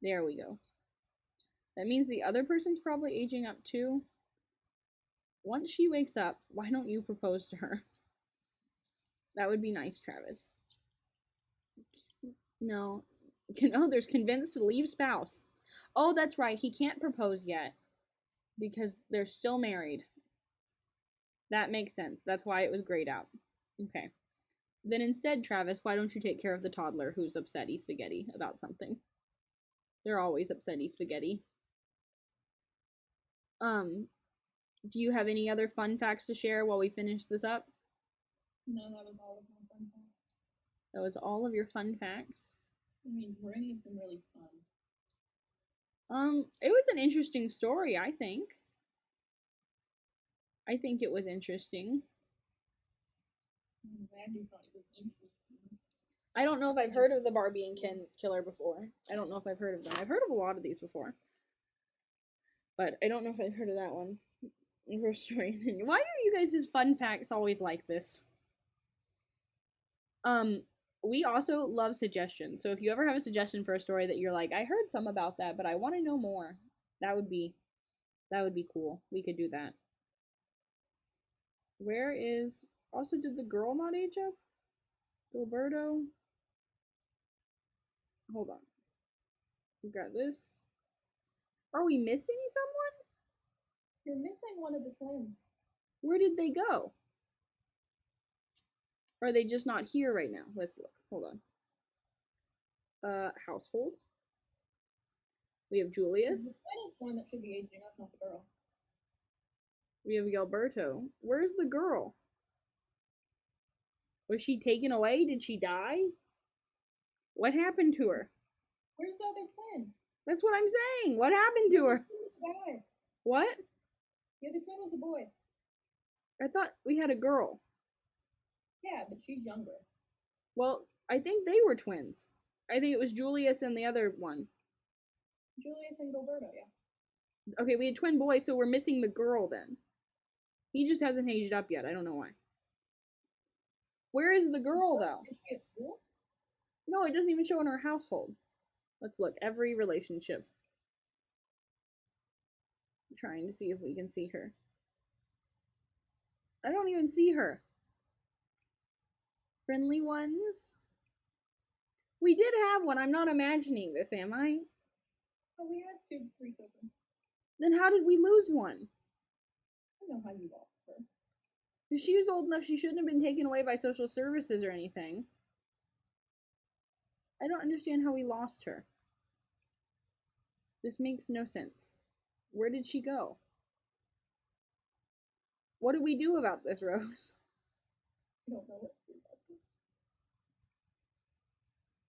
There we go. That means the other person's probably aging up too. Once she wakes up, why don't you propose to her? That would be nice, Travis. No. Oh, there's convinced to leave spouse. Oh, that's right. He can't propose yet because they're still married. That makes sense. That's why it was grayed out. Okay. Then instead, Travis, why don't you take care of the toddler who's upsetty spaghetti about something? They're always upsetty spaghetti. Do you have any other fun facts to share while we finish this up? No, that was all of my fun facts. That was all of your fun facts? I mean, were any of them really fun? It was an interesting story, I think. I think it was interesting. I'm glad you thought it was interesting. I don't know if I've heard of the Barbie and Ken killer before. I don't know if I've heard of them. I've heard of a lot of these before. But I don't know if I've heard of that one. First story. Why are you guys' fun facts always like this? We also love suggestions. So if you ever have a suggestion for a story that you're like, I heard some about that, but I want to know more, that would be cool. We could do that. Where is also did the girl not age up? Gilberto. Hold on. We got this. Are we missing someone? You're missing one of the twins. Where did they go? Or are they just not here right now? Let's look. Hold on. Household. We have Julius. The twin is the one that should be aging up, not the girl. We have Gilberto. Where's the girl? Was she taken away? Did she die? What happened to her? Where's the other twin? That's what I'm saying. What happened to her? What? The other twin was a boy. I thought we had a girl. Yeah, but she's younger. Well, I think they were twins. I think it was Julius and the other one. Julius and Gilberto, yeah. Okay, we had twin boys, so we're missing the girl then. He just hasn't aged up yet. I don't know why. Where is the girl, though? Is she at school? No, it doesn't even show in her household. Let's look. Every relationship. I'm trying to see if we can see her. I don't even see her. Friendly ones? We did have one. I'm not imagining this, am I? Oh, we had 2 3 children. Then how did we lose one? I don't know how you lost her. If she was old enough, she shouldn't have been taken away by social services or anything. I don't understand how we lost her. This makes no sense. Where did she go? What do we do about this, Rose? I don't know what to do about this.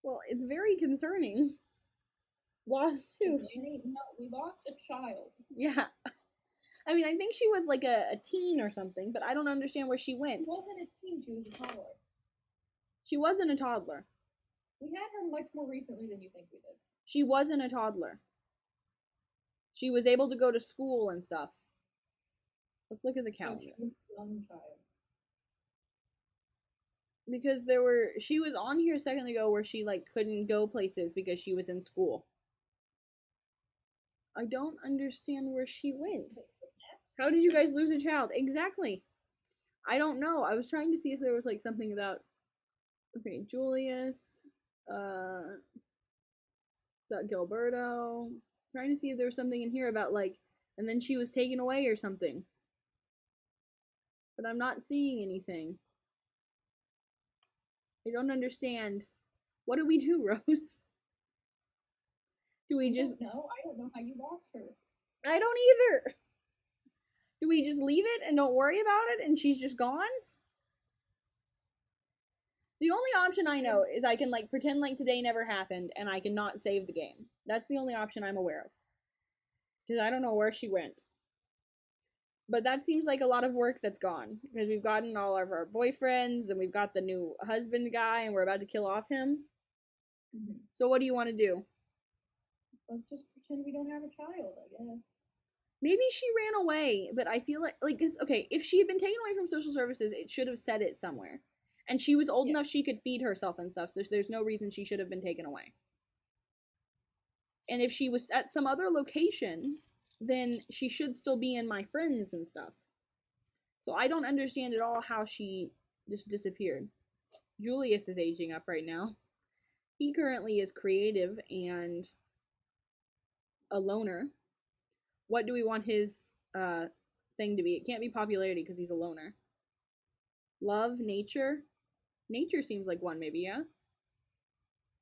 Well, it's very concerning. Lost who? No, we lost a child. Yeah. I mean, I think she was like a teen or something, but I don't understand where she went. She wasn't a teen, she was a toddler. She wasn't a toddler. We had her much more recently than you think we did. She wasn't a toddler. She was able to go to school and stuff. Let's look at the calendar. So she was a young child. Because she was on here a second ago where she like couldn't go places because she was in school. I don't understand where she went. How did you guys lose a child? Exactly. I don't know. I was trying to see if there was like something about, okay, Julius, about Gilberto. Trying to see if there was something in here about like, and then she was taken away or something. But I'm not seeing anything. I don't understand. What do we do, Rose? Do we just... No, I don't know how you lost her. I don't either. Do we just leave it and don't worry about it and she's just gone? The only option I know is I can like pretend like today never happened and I can not save the game. That's the only option I'm aware of. Because I don't know where she went. But that seems like a lot of work that's gone because we've gotten all of our boyfriends and we've got the new husband guy and we're about to kill off him. So what do you want to do? Let's just pretend we don't have a child, I guess. Maybe she ran away, but I feel like okay, if she had been taken away from social services, it should have said it somewhere. And she was old Yeah. enough she could feed herself and stuff, so there's no reason she should have been taken away. And if she was at some other location, then she should still be in my friends and stuff. So I don't understand at all how she just disappeared. Julius is aging up right now. He currently is creative and a loner. What do we want his thing to be? It can't be popularity because he's a loner. Love, nature. Nature seems like one, maybe, yeah?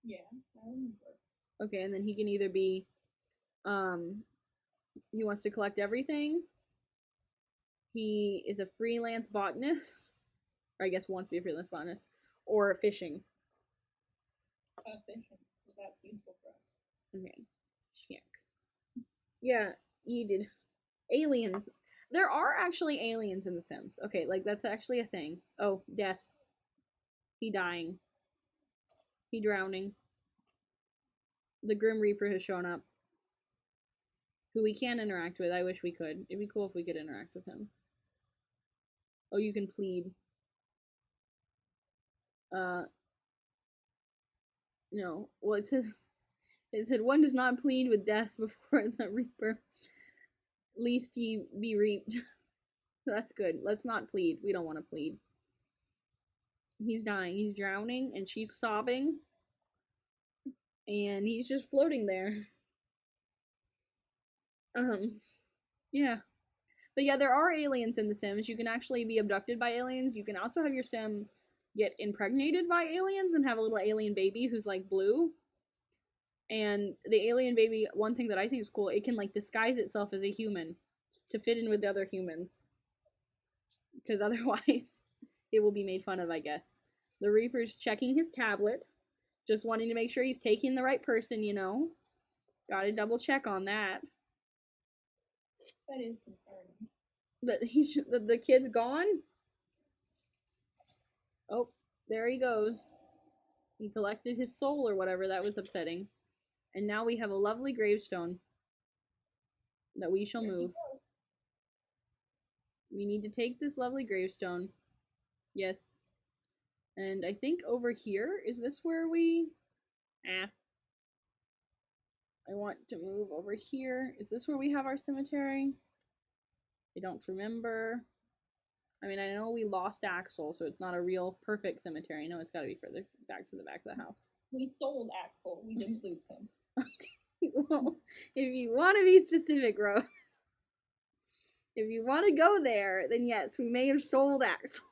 Yeah, that would work. Okay, and then he can either be he wants to collect everything. He is a freelance botanist. Or I guess wants to be a freelance botanist. Or fishing. Fishing, because that's useful for us. Okay. Check. Yeah, you did. Aliens. There are actually aliens in The Sims. Okay, like that's actually a thing. Oh, death. He dying. He drowning. The Grim Reaper has shown up. Who we can interact with. I wish we could. It'd be cool if we could interact with him. Oh, you can plead. No. Well, it said one does not plead with death before the Reaper, least ye be reaped. So that's good. Let's not plead. We don't want to plead. He's dying. He's drowning, and she's sobbing, and he's just floating there. Yeah. But yeah, there are aliens in The Sims. You can actually be abducted by aliens. You can also have your sim get impregnated by aliens and have a little alien baby who's like blue. And the alien baby, one thing that I think is cool, it can like disguise itself as a human to fit in with the other humans. Because otherwise, it will be made fun of, I guess. The Reaper's checking his tablet, just wanting to make sure he's taking the right person, you know. Gotta double check on that. That is concerning. But the kid's gone. Oh, there he goes. He collected his soul or whatever. That was upsetting. And now we have a lovely gravestone that we shall move. We need to take this lovely gravestone. Yes. And I think over here, is this where we... I want to move over here. Is this where we have our cemetery? I don't remember. I mean, I know we lost Axel, so it's not a real perfect cemetery. I know it's got to be further back to the back of the house. We sold Axel. We didn't lose him. Well, if you want to be specific, Rose, if you want to go there, then yes, we may have sold Axel.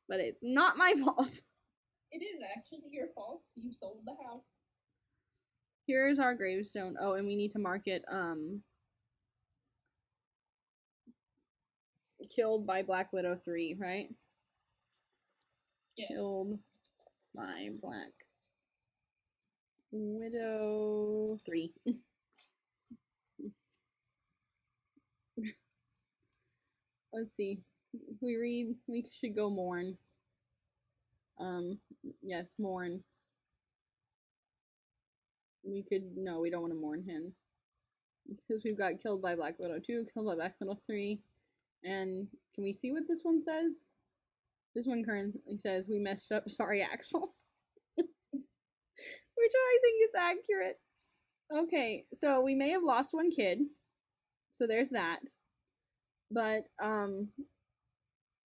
But it's not my fault. It is actually your fault. You sold the house. Here's our gravestone. Oh, and we need to mark it, killed by Black Widow 3, right? Yes. Killed by Black Widow 3. Let's see. We should go mourn. Yes, mourn. No, we don't want to mourn him. Because we've got killed by Black Widow 2, killed by Black Widow 3. And can we see what this one says? This one currently says, we messed up, sorry Axel. Which I think is accurate. Okay, so we may have lost one kid. So there's that. But,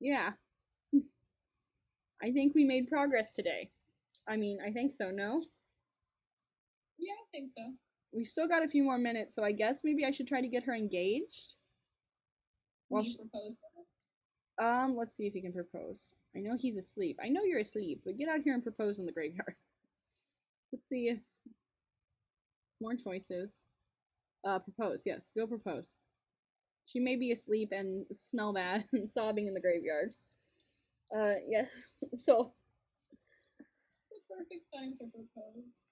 yeah. I think we made progress today. I mean, I think so, no? Yeah, I think so. We still got a few more minutes, so I guess maybe I should try to get her engaged. Well, you propose? Let's see if he can propose. I know he's asleep. I know you're asleep, but get out here and propose in the graveyard. Let's see if more choices. Propose, yes, go propose. She may be asleep and smell bad and sobbing in the graveyard. Yes, so. The perfect time to propose.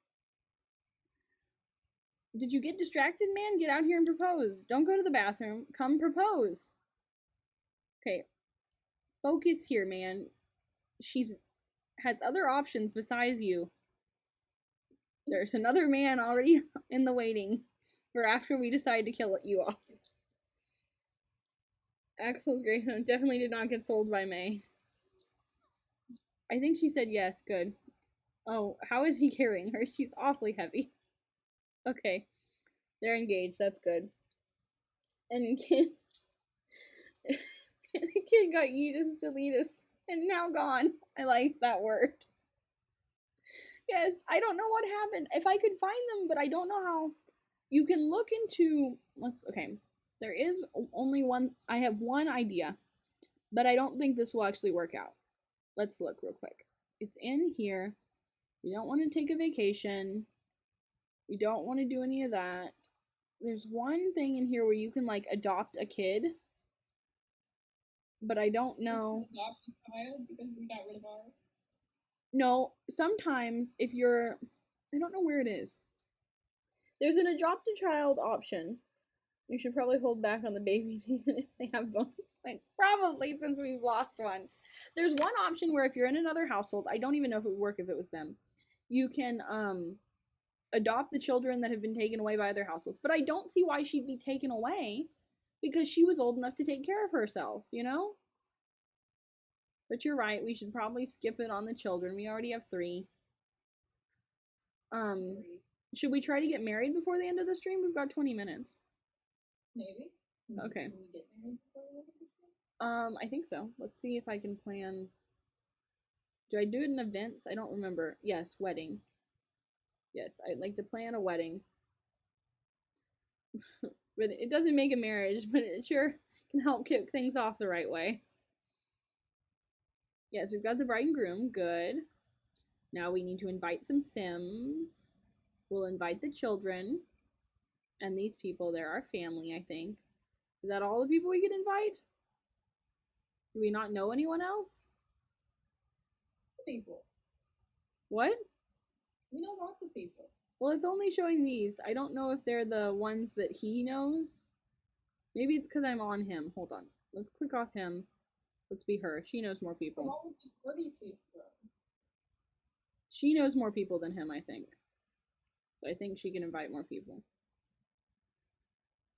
Did you get distracted, man? Get out here and propose. Don't go to the bathroom. Come propose. Okay, focus here, man. She's has other options besides you. There's another man already in the waiting for after we decide to kill you off. Axel's great. Definitely did not get sold by May. I think she said yes. Good. Oh, how is he carrying her? She's awfully heavy. Okay. They're engaged. That's good. And the kid, the kid got Yeetus Deletus and now gone. I like that word. Yes, I don't know what happened. If I could find them, but I don't know how. You can look into. Okay. There is only one. I have one idea, but I don't think this will actually work out. Let's look real quick. It's in here. We don't want to take a vacation. We don't want to do any of that. There's one thing in here where you can like adopt a kid, but I don't know. Adopt a child because we got rid of ours. No, sometimes if you're, I don't know where it is. There's an adopt a child option. You should probably hold back on the babies even if they have bonus points. Probably since we've lost one. There's one option where if you're in another household, I don't even know if it would work if it was them. You can adopt the children that have been taken away by other households. But I don't see why she'd be taken away because she was old enough to take care of herself, you know? But you're right, we should probably skip it on the children. We already have 3. Should we try to get married before the end of the stream? We've got 20 minutes. Maybe. Okay. Can we get married before the end of the stream? I think so. Let's see if I can plan. Do I do it in events? I don't remember. Yes, wedding. Yes, I'd like to plan a wedding. But it doesn't make a marriage, but it sure can help kick things off the right way. Yes, we've got the bride and groom. Good. Now we need to invite some Sims. We'll invite the children. And these people, they're our family, I think. Is that all the people we could invite? Do we not know anyone else? People. What? We know lots of people. Well, it's only showing these. I don't know if they're the ones that he knows. Maybe it's because I'm on him. Hold on. Let's click off him. Let's be her. She knows more people. Where do you see from? She knows more people than him, I think. So I think she can invite more people.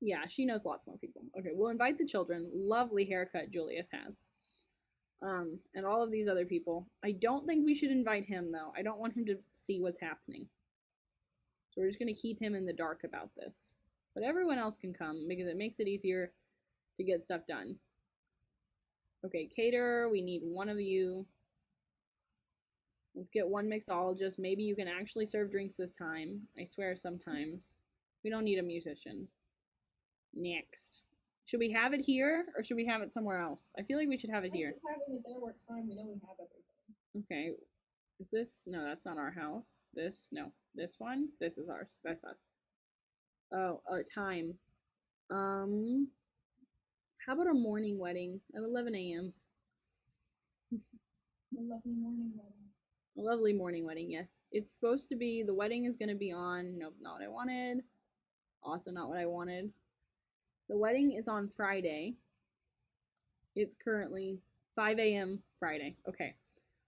Yeah, she knows lots more people. Okay, we'll invite the children. Lovely haircut Julius has. And all of these other people. I don't think we should invite him, though. I don't want him to see what's happening. So we're just going to keep him in the dark about this. But everyone else can come because it makes it easier to get stuff done. Okay, caterer, we need one of you. Let's get one mixologist. Maybe you can actually serve drinks this time. I swear sometimes. We don't need a musician. Next. Should we have it here or should we have it somewhere else? I feel like we should have it here. Having it there works fine. We know we have everything. Okay. Is this? No, that's not our house. This? No. This one? This is ours. That's us. Oh, time. How about a morning wedding at 11 a.m.? A lovely morning wedding. A lovely morning wedding, yes. It's supposed to be, the wedding is going to be on, nope, not what I wanted. Also not what I wanted. The wedding is on Friday. It's currently 5 a.m. Friday. Okay.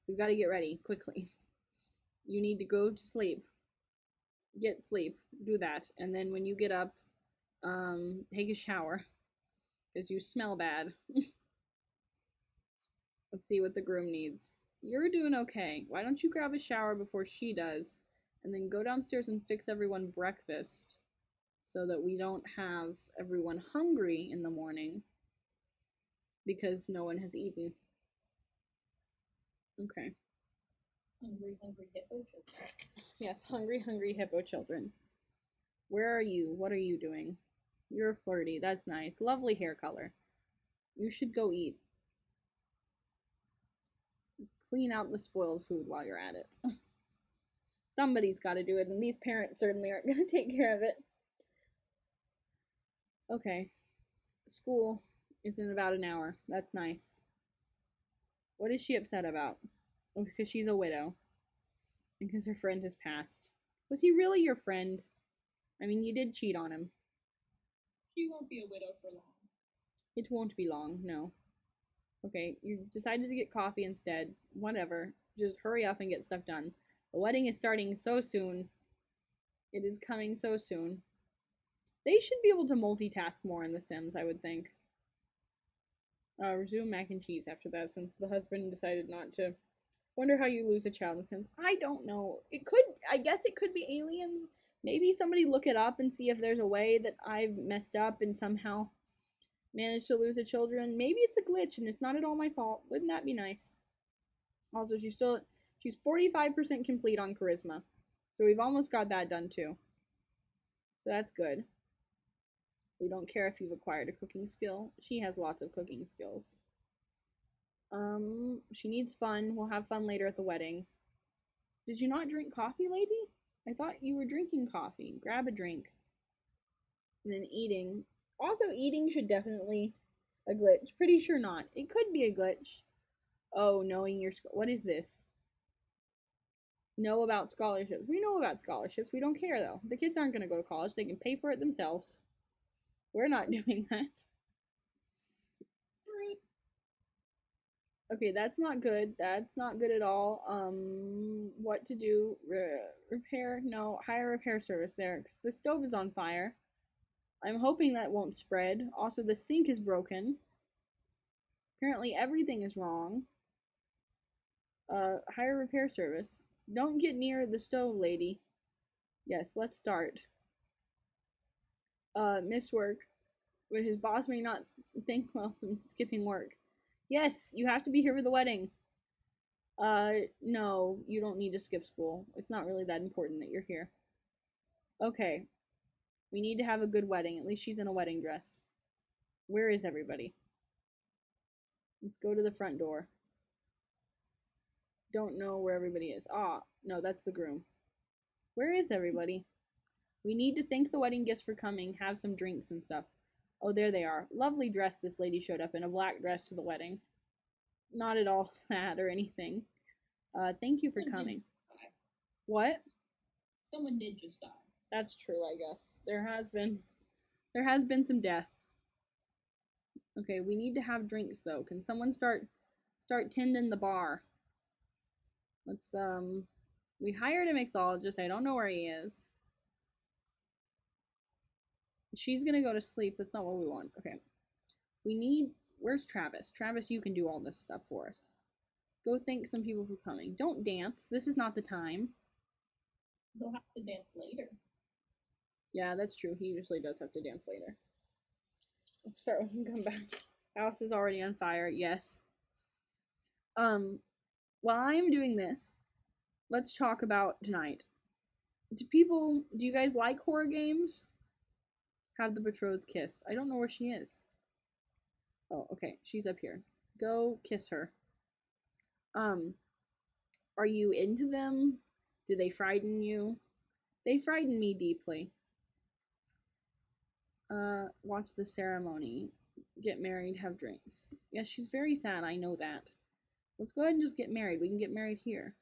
We've got to get ready quickly. You need to go to sleep. Get sleep. Do that. And then when you get up, take a shower. Because you smell bad. Let's see what the groom needs. You're doing okay. Why don't you grab a shower before she does? And then go downstairs and fix everyone breakfast. So that we don't have everyone hungry in the morning. Because no one has eaten. Okay. Hungry, hungry hippo children. Yes, hungry, hungry hippo children. Where are you? What are you doing? You're flirty. That's nice. Lovely hair color. You should go eat. Clean out the spoiled food while you're at it. Somebody's got to do it, and these parents certainly aren't going to take care of it. Okay. School is in about an hour. That's nice. What is she upset about? Oh, because she's a widow. And because her friend has passed. Was he really your friend? I mean, you did cheat on him. She won't be a widow for long. It won't be long, no. Okay, you decided to get coffee instead. Whatever. Just hurry up and get stuff done. The wedding is starting so soon. It is coming so soon. They should be able to multitask more in The Sims, I would think. Resume mac and cheese after that, since the husband decided not to. Wonder how you lose a child in The Sims. I don't know. It could, I guess it could be aliens. Maybe somebody look it up and see if there's a way that I've messed up and somehow managed to lose a children. Maybe it's a glitch and it's not at all my fault. Wouldn't that be nice? Also, she's 45% complete on charisma. So we've almost got that done too. So that's good. We don't care if you've acquired a cooking skill. She has lots of cooking skills. She needs fun. We'll have fun later at the wedding. Did you not drink coffee, lady? I thought you were drinking coffee. Grab a drink. And then eating. Also, eating should definitely a glitch. Pretty sure not. It could be a glitch. Oh, knowing your what is this? Know about scholarships. We know about scholarships. We don't care though. The kids aren't going to go to college. They can pay for it themselves. We're not doing that. Okay, that's not good. That's not good at all. What to do? Repair? No, hire a repair service there. 'Cause the stove is on fire. I'm hoping that won't spread. Also, the sink is broken. Apparently, everything is wrong. Hire a repair service. Don't get near the stove, lady. Yes, let's start. Miss work. But his boss may not think well from skipping work. Yes, you have to be here for the wedding. No, you don't need to skip school. It's not really that important that you're here. Okay. We need to have a good wedding. At least she's in a wedding dress. Where is everybody? Let's go to the front door. Don't know where everybody is. Ah, no, that's the groom. Where is everybody? We need to thank the wedding guests for coming, have some drinks and stuff. Oh, there they are. Lovely dress this lady showed up in, a black dress to the wedding. Not at all sad or anything. Thank you for coming. What? Someone did just die. That's true, I guess. There has been some death. Okay, we need to have drinks though. Can someone start tending the bar? Let's we hired a mixologist. I don't know where he is. She's gonna go to sleep. That's not what we want. Okay. We need where's Travis? Travis, you can do all this stuff for us. Go thank some people for coming. Don't dance. This is not the time. They'll have to dance later. Yeah, that's true. He usually does have to dance later. Let's start when we come back. House is already on fire. Yes. While I'm doing this, let's talk about tonight. Do you guys like horror games? Have the betrothed kiss. I don't know where she is. Oh, okay. She's up here. Go kiss her. Are you into them? Do they frighten you? They frighten me deeply. Watch the ceremony. Get married, have drinks. Yes, she's very sad, I know that. Let's go ahead and just get married. We can get married here.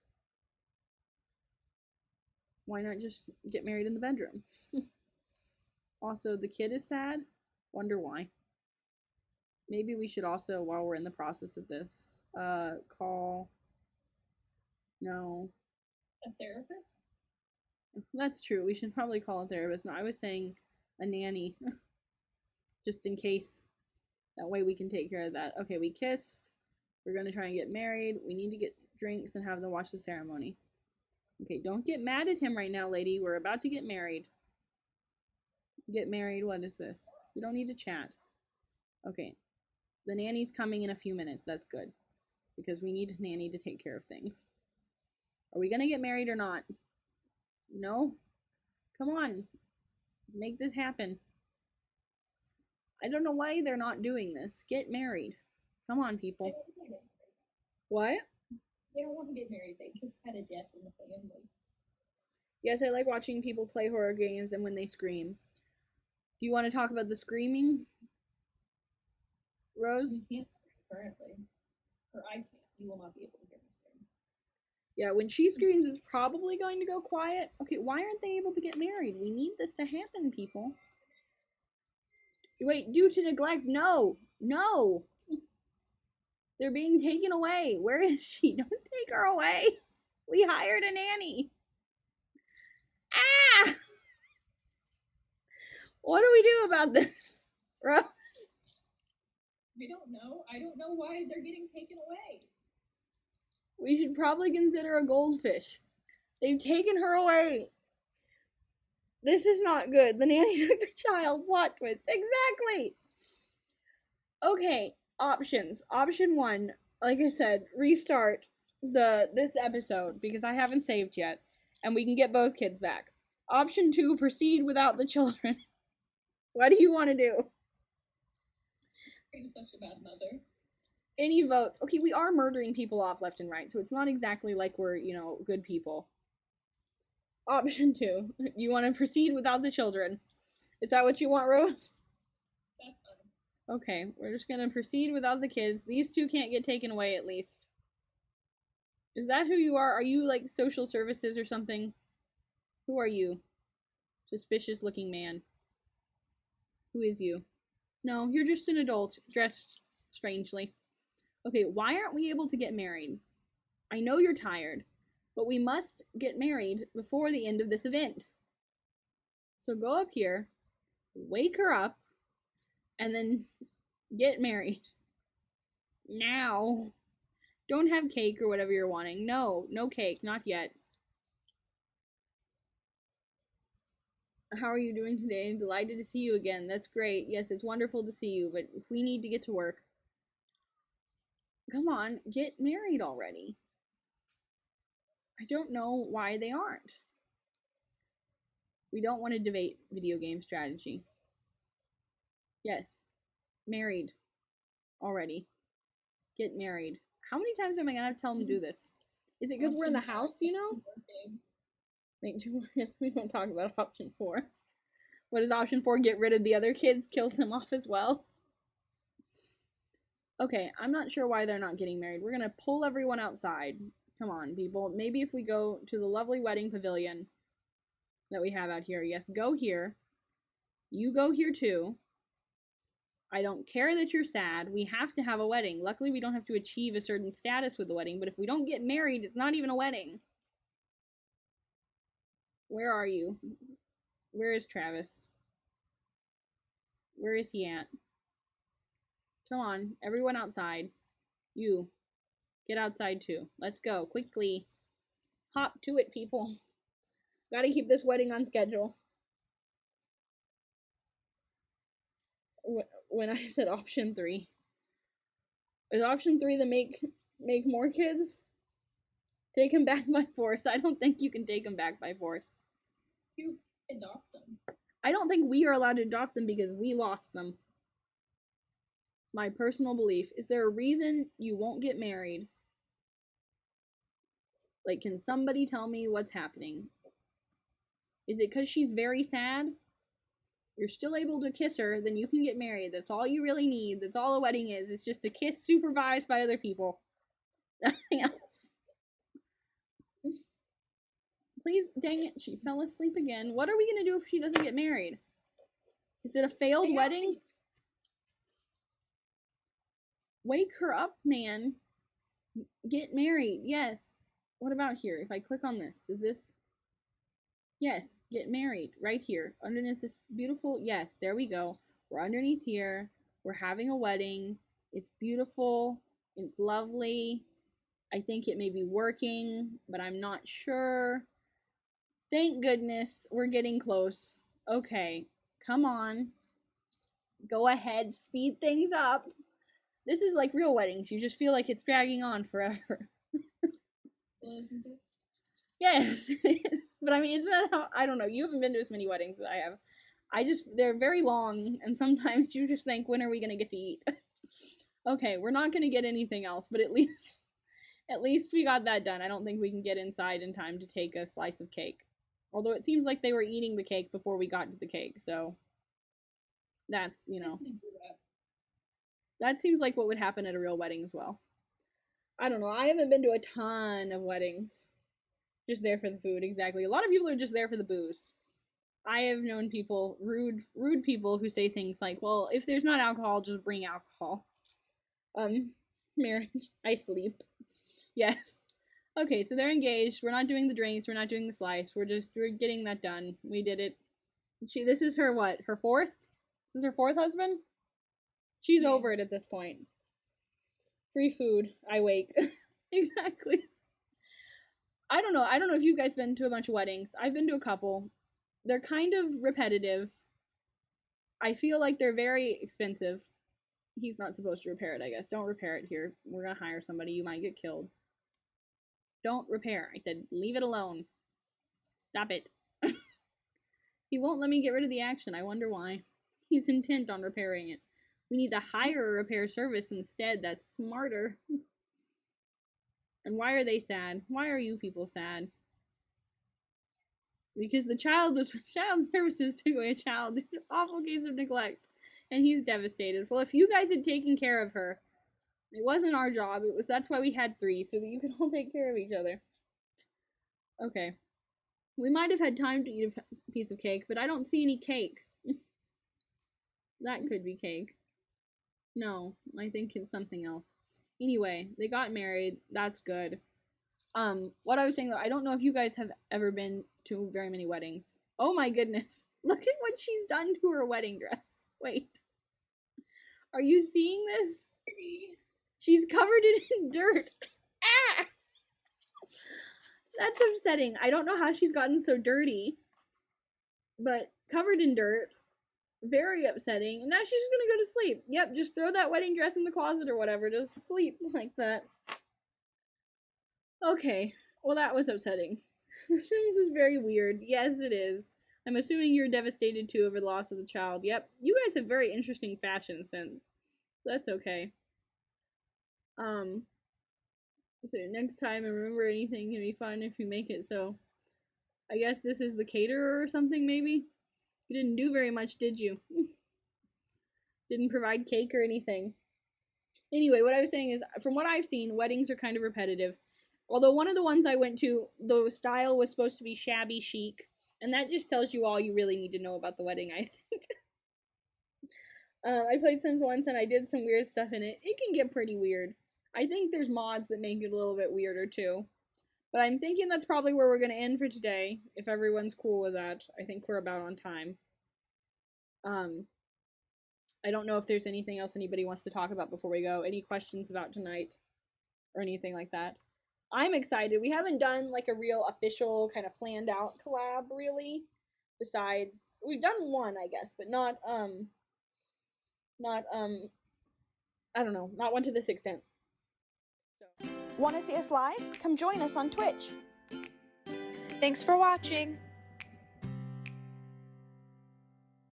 Why not just get married in the bedroom? Also, the kid is sad. Wonder why. Maybe we should also, while we're in the process of this, call... No. A therapist? That's true. We should probably call a therapist. No, I was saying a nanny. Just in case. That way we can take care of that. Okay, we kissed. We're going to try and get married. We need to get drinks and have them watch the ceremony. Okay, don't get mad at him right now, lady. We're about to get married. Get married? What is this? We don't need to chat. Okay. The nanny's coming in a few minutes. That's good. Because we need a nanny to take care of things. Are we going to get married or not? No? Come on. Let's make this happen. I don't know why they're not doing this. Get married. Come on, people. What? They don't want to get married. They just had a death in the family. Yes, I like watching people play horror games and when they scream. Do you want to talk about the screaming, Rose? You can't scream currently. Or I can't. You will not be able to hear me scream. Yeah, when she screams, it's probably going to go quiet. Okay, why aren't they able to get married? We need this to happen, people. Wait, due to neglect. No! No! They're being taken away. Where is she? Don't take her away. We hired a nanny. Ah! What do we do about this, Rose? I don't know. I don't know why they're getting taken away. We should probably consider a goldfish. They've taken her away. This is not good. The nanny took the child. Plot twist. Exactly. Okay, options. Option 1, like I said, restart this episode because I haven't saved yet, and we can get both kids back. Option 2, proceed without the children. What do you want to do? I'm such a bad mother. Any votes? Okay, we are murdering people off left and right, so it's not exactly like we're, good people. Option 2, you want to proceed without the children. Is that what you want, Rose? That's fine. Okay, we're just gonna proceed without the kids. These two can't get taken away, at least. Is that who you are? Are you, like, social services or something? Who are you? Suspicious looking man. Who is you? No, you're just an adult, dressed strangely. Okay, why aren't we able to get married? I know you're tired, but we must get married before the end of this event. So go up here, wake her up, and then get married. Now. Don't have cake or whatever you're wanting. No, no cake, not yet. How are you doing today? Delighted to see you again. That's great. Yes, it's wonderful to see you, but we need to get to work. Come on, get married already. I don't know why they aren't. We don't want to debate video game strategy. Yes, married already. Get married. How many times am I gonna have to tell them to do this? Is it because we're in the house, Make 2 more hits. We don't talk about option 4. What is option 4? Get rid of the other kids, kill them off as well. Okay, I'm not sure why they're not getting married. We're gonna pull everyone outside. Come on, people. Maybe if we go to the lovely wedding pavilion that we have out here. Yes, go here. You go here too. I don't care that you're sad. We have to have a wedding. Luckily, we don't have to achieve a certain status with the wedding, but if we don't get married, it's not even a wedding. Where are you? Where is Travis? Where is he at? Come on, everyone outside. You. Get outside too. Let's go, quickly. Hop to it, people. Gotta keep this wedding on schedule. When I said option 3. Is option 3 the make more kids? Take him back by force. I don't think you can take him back by force. You adopt them. I don't think we are allowed to adopt them because we lost them. It's my personal belief. Is there a reason you won't get married? Like, can somebody tell me what's happening? Is it because she's very sad? You're still able to kiss her, then you can get married. That's all you really need. That's all a wedding is. It's just a kiss supervised by other people. Nothing else. Please, dang it, she fell asleep again. What are we gonna do if she doesn't get married? Is it a failed wedding? Wake her up, man. Get married, yes. What about here? If I click on this, is this? Yes, get married, right here. Underneath this beautiful, yes, there we go. We're underneath here. We're having a wedding. It's beautiful. It's lovely. I think it may be working, but I'm not sure. Thank goodness we're getting close. Okay, come on. Go ahead, speed things up. This is like real weddings. You just feel like it's dragging on forever. Well, isn't it? Yes, it is. But I mean, isn't that how, I don't know, you haven't been to as many weddings as I have. They're very long, and sometimes you just think, when are we gonna get to eat? Okay, we're not gonna get anything else, but at least we got that done. I don't think we can get inside in time to take a slice of cake. Although it seems like they were eating the cake before we got to the cake, so that's, that seems like what would happen at a real wedding as well. I don't know, I haven't been to a ton of weddings. Just there for the food, exactly. A lot of people are just there for the booze. I have known people, rude people who say things like, well, if there's not alcohol, just bring alcohol. Marriage. I sleep. Yes. Okay, so they're engaged. We're not doing the drinks. We're not doing the slice. We're getting that done. We did it. This is her what? Her fourth? This is her fourth husband? She's over it at this point. Free food. I wake. Exactly. I don't know if you guys been to a bunch of weddings. I've been to a couple. They're kind of repetitive. I feel like they're very expensive. He's not supposed to repair it, I guess. Don't repair it here. We're gonna hire somebody. You might get killed. Don't repair. I said, leave it alone. Stop it. He won't let me get rid of the action. I wonder why. He's intent on repairing it. We need to hire a repair service instead. That's smarter. And why are they sad? Why are you people sad? Because the child services to a child. Awful case of neglect. And he's devastated. Well, if you guys had taken care of her, it wasn't our job. That's why we had 3, so that you could all take care of each other. Okay. We might have had time to eat a piece of cake, but I don't see any cake. That could be cake. No, I think it's something else. Anyway, they got married. That's good. What I was saying though, I don't know if you guys have ever been to very many weddings. Oh my goodness. Look at what she's done to her wedding dress. Wait. Are you seeing this? She's covered it in dirt. Ah! That's upsetting. I don't know how she's gotten so dirty. But covered in dirt. Very upsetting. And now she's just gonna go to sleep. Yep, just throw that wedding dress in the closet or whatever. Just sleep like that. Okay. Well, that was upsetting. The Sims is very weird. Yes, it is. I'm assuming you're devastated too over the loss of the child. Yep. You guys have very interesting fashion sense. That's okay. So next time, and remember, anything can be fun if you make it. So I guess this is the caterer or something, maybe? You didn't do very much, did you? Didn't provide cake or anything. Anyway, what I was saying is, from what I've seen, weddings are kind of repetitive. Although one of the ones I went to, the style was supposed to be shabby chic. And that just tells you all you really need to know about the wedding, I think. I played Sims once and I did some weird stuff in it. It can get pretty weird. I think there's mods that make it a little bit weirder too. But I'm thinking that's probably where we're going to end for today, if everyone's cool with that. I think we're about on time. I don't know if there's anything else anybody wants to talk about before we go. Any questions about tonight or anything like that? I'm excited. We haven't done like a real official kind of planned out collab really. Besides, we've done one, I guess, but not I don't know, not one to this extent. So. Want to see us live? Come join us on Twitch. Thanks for watching.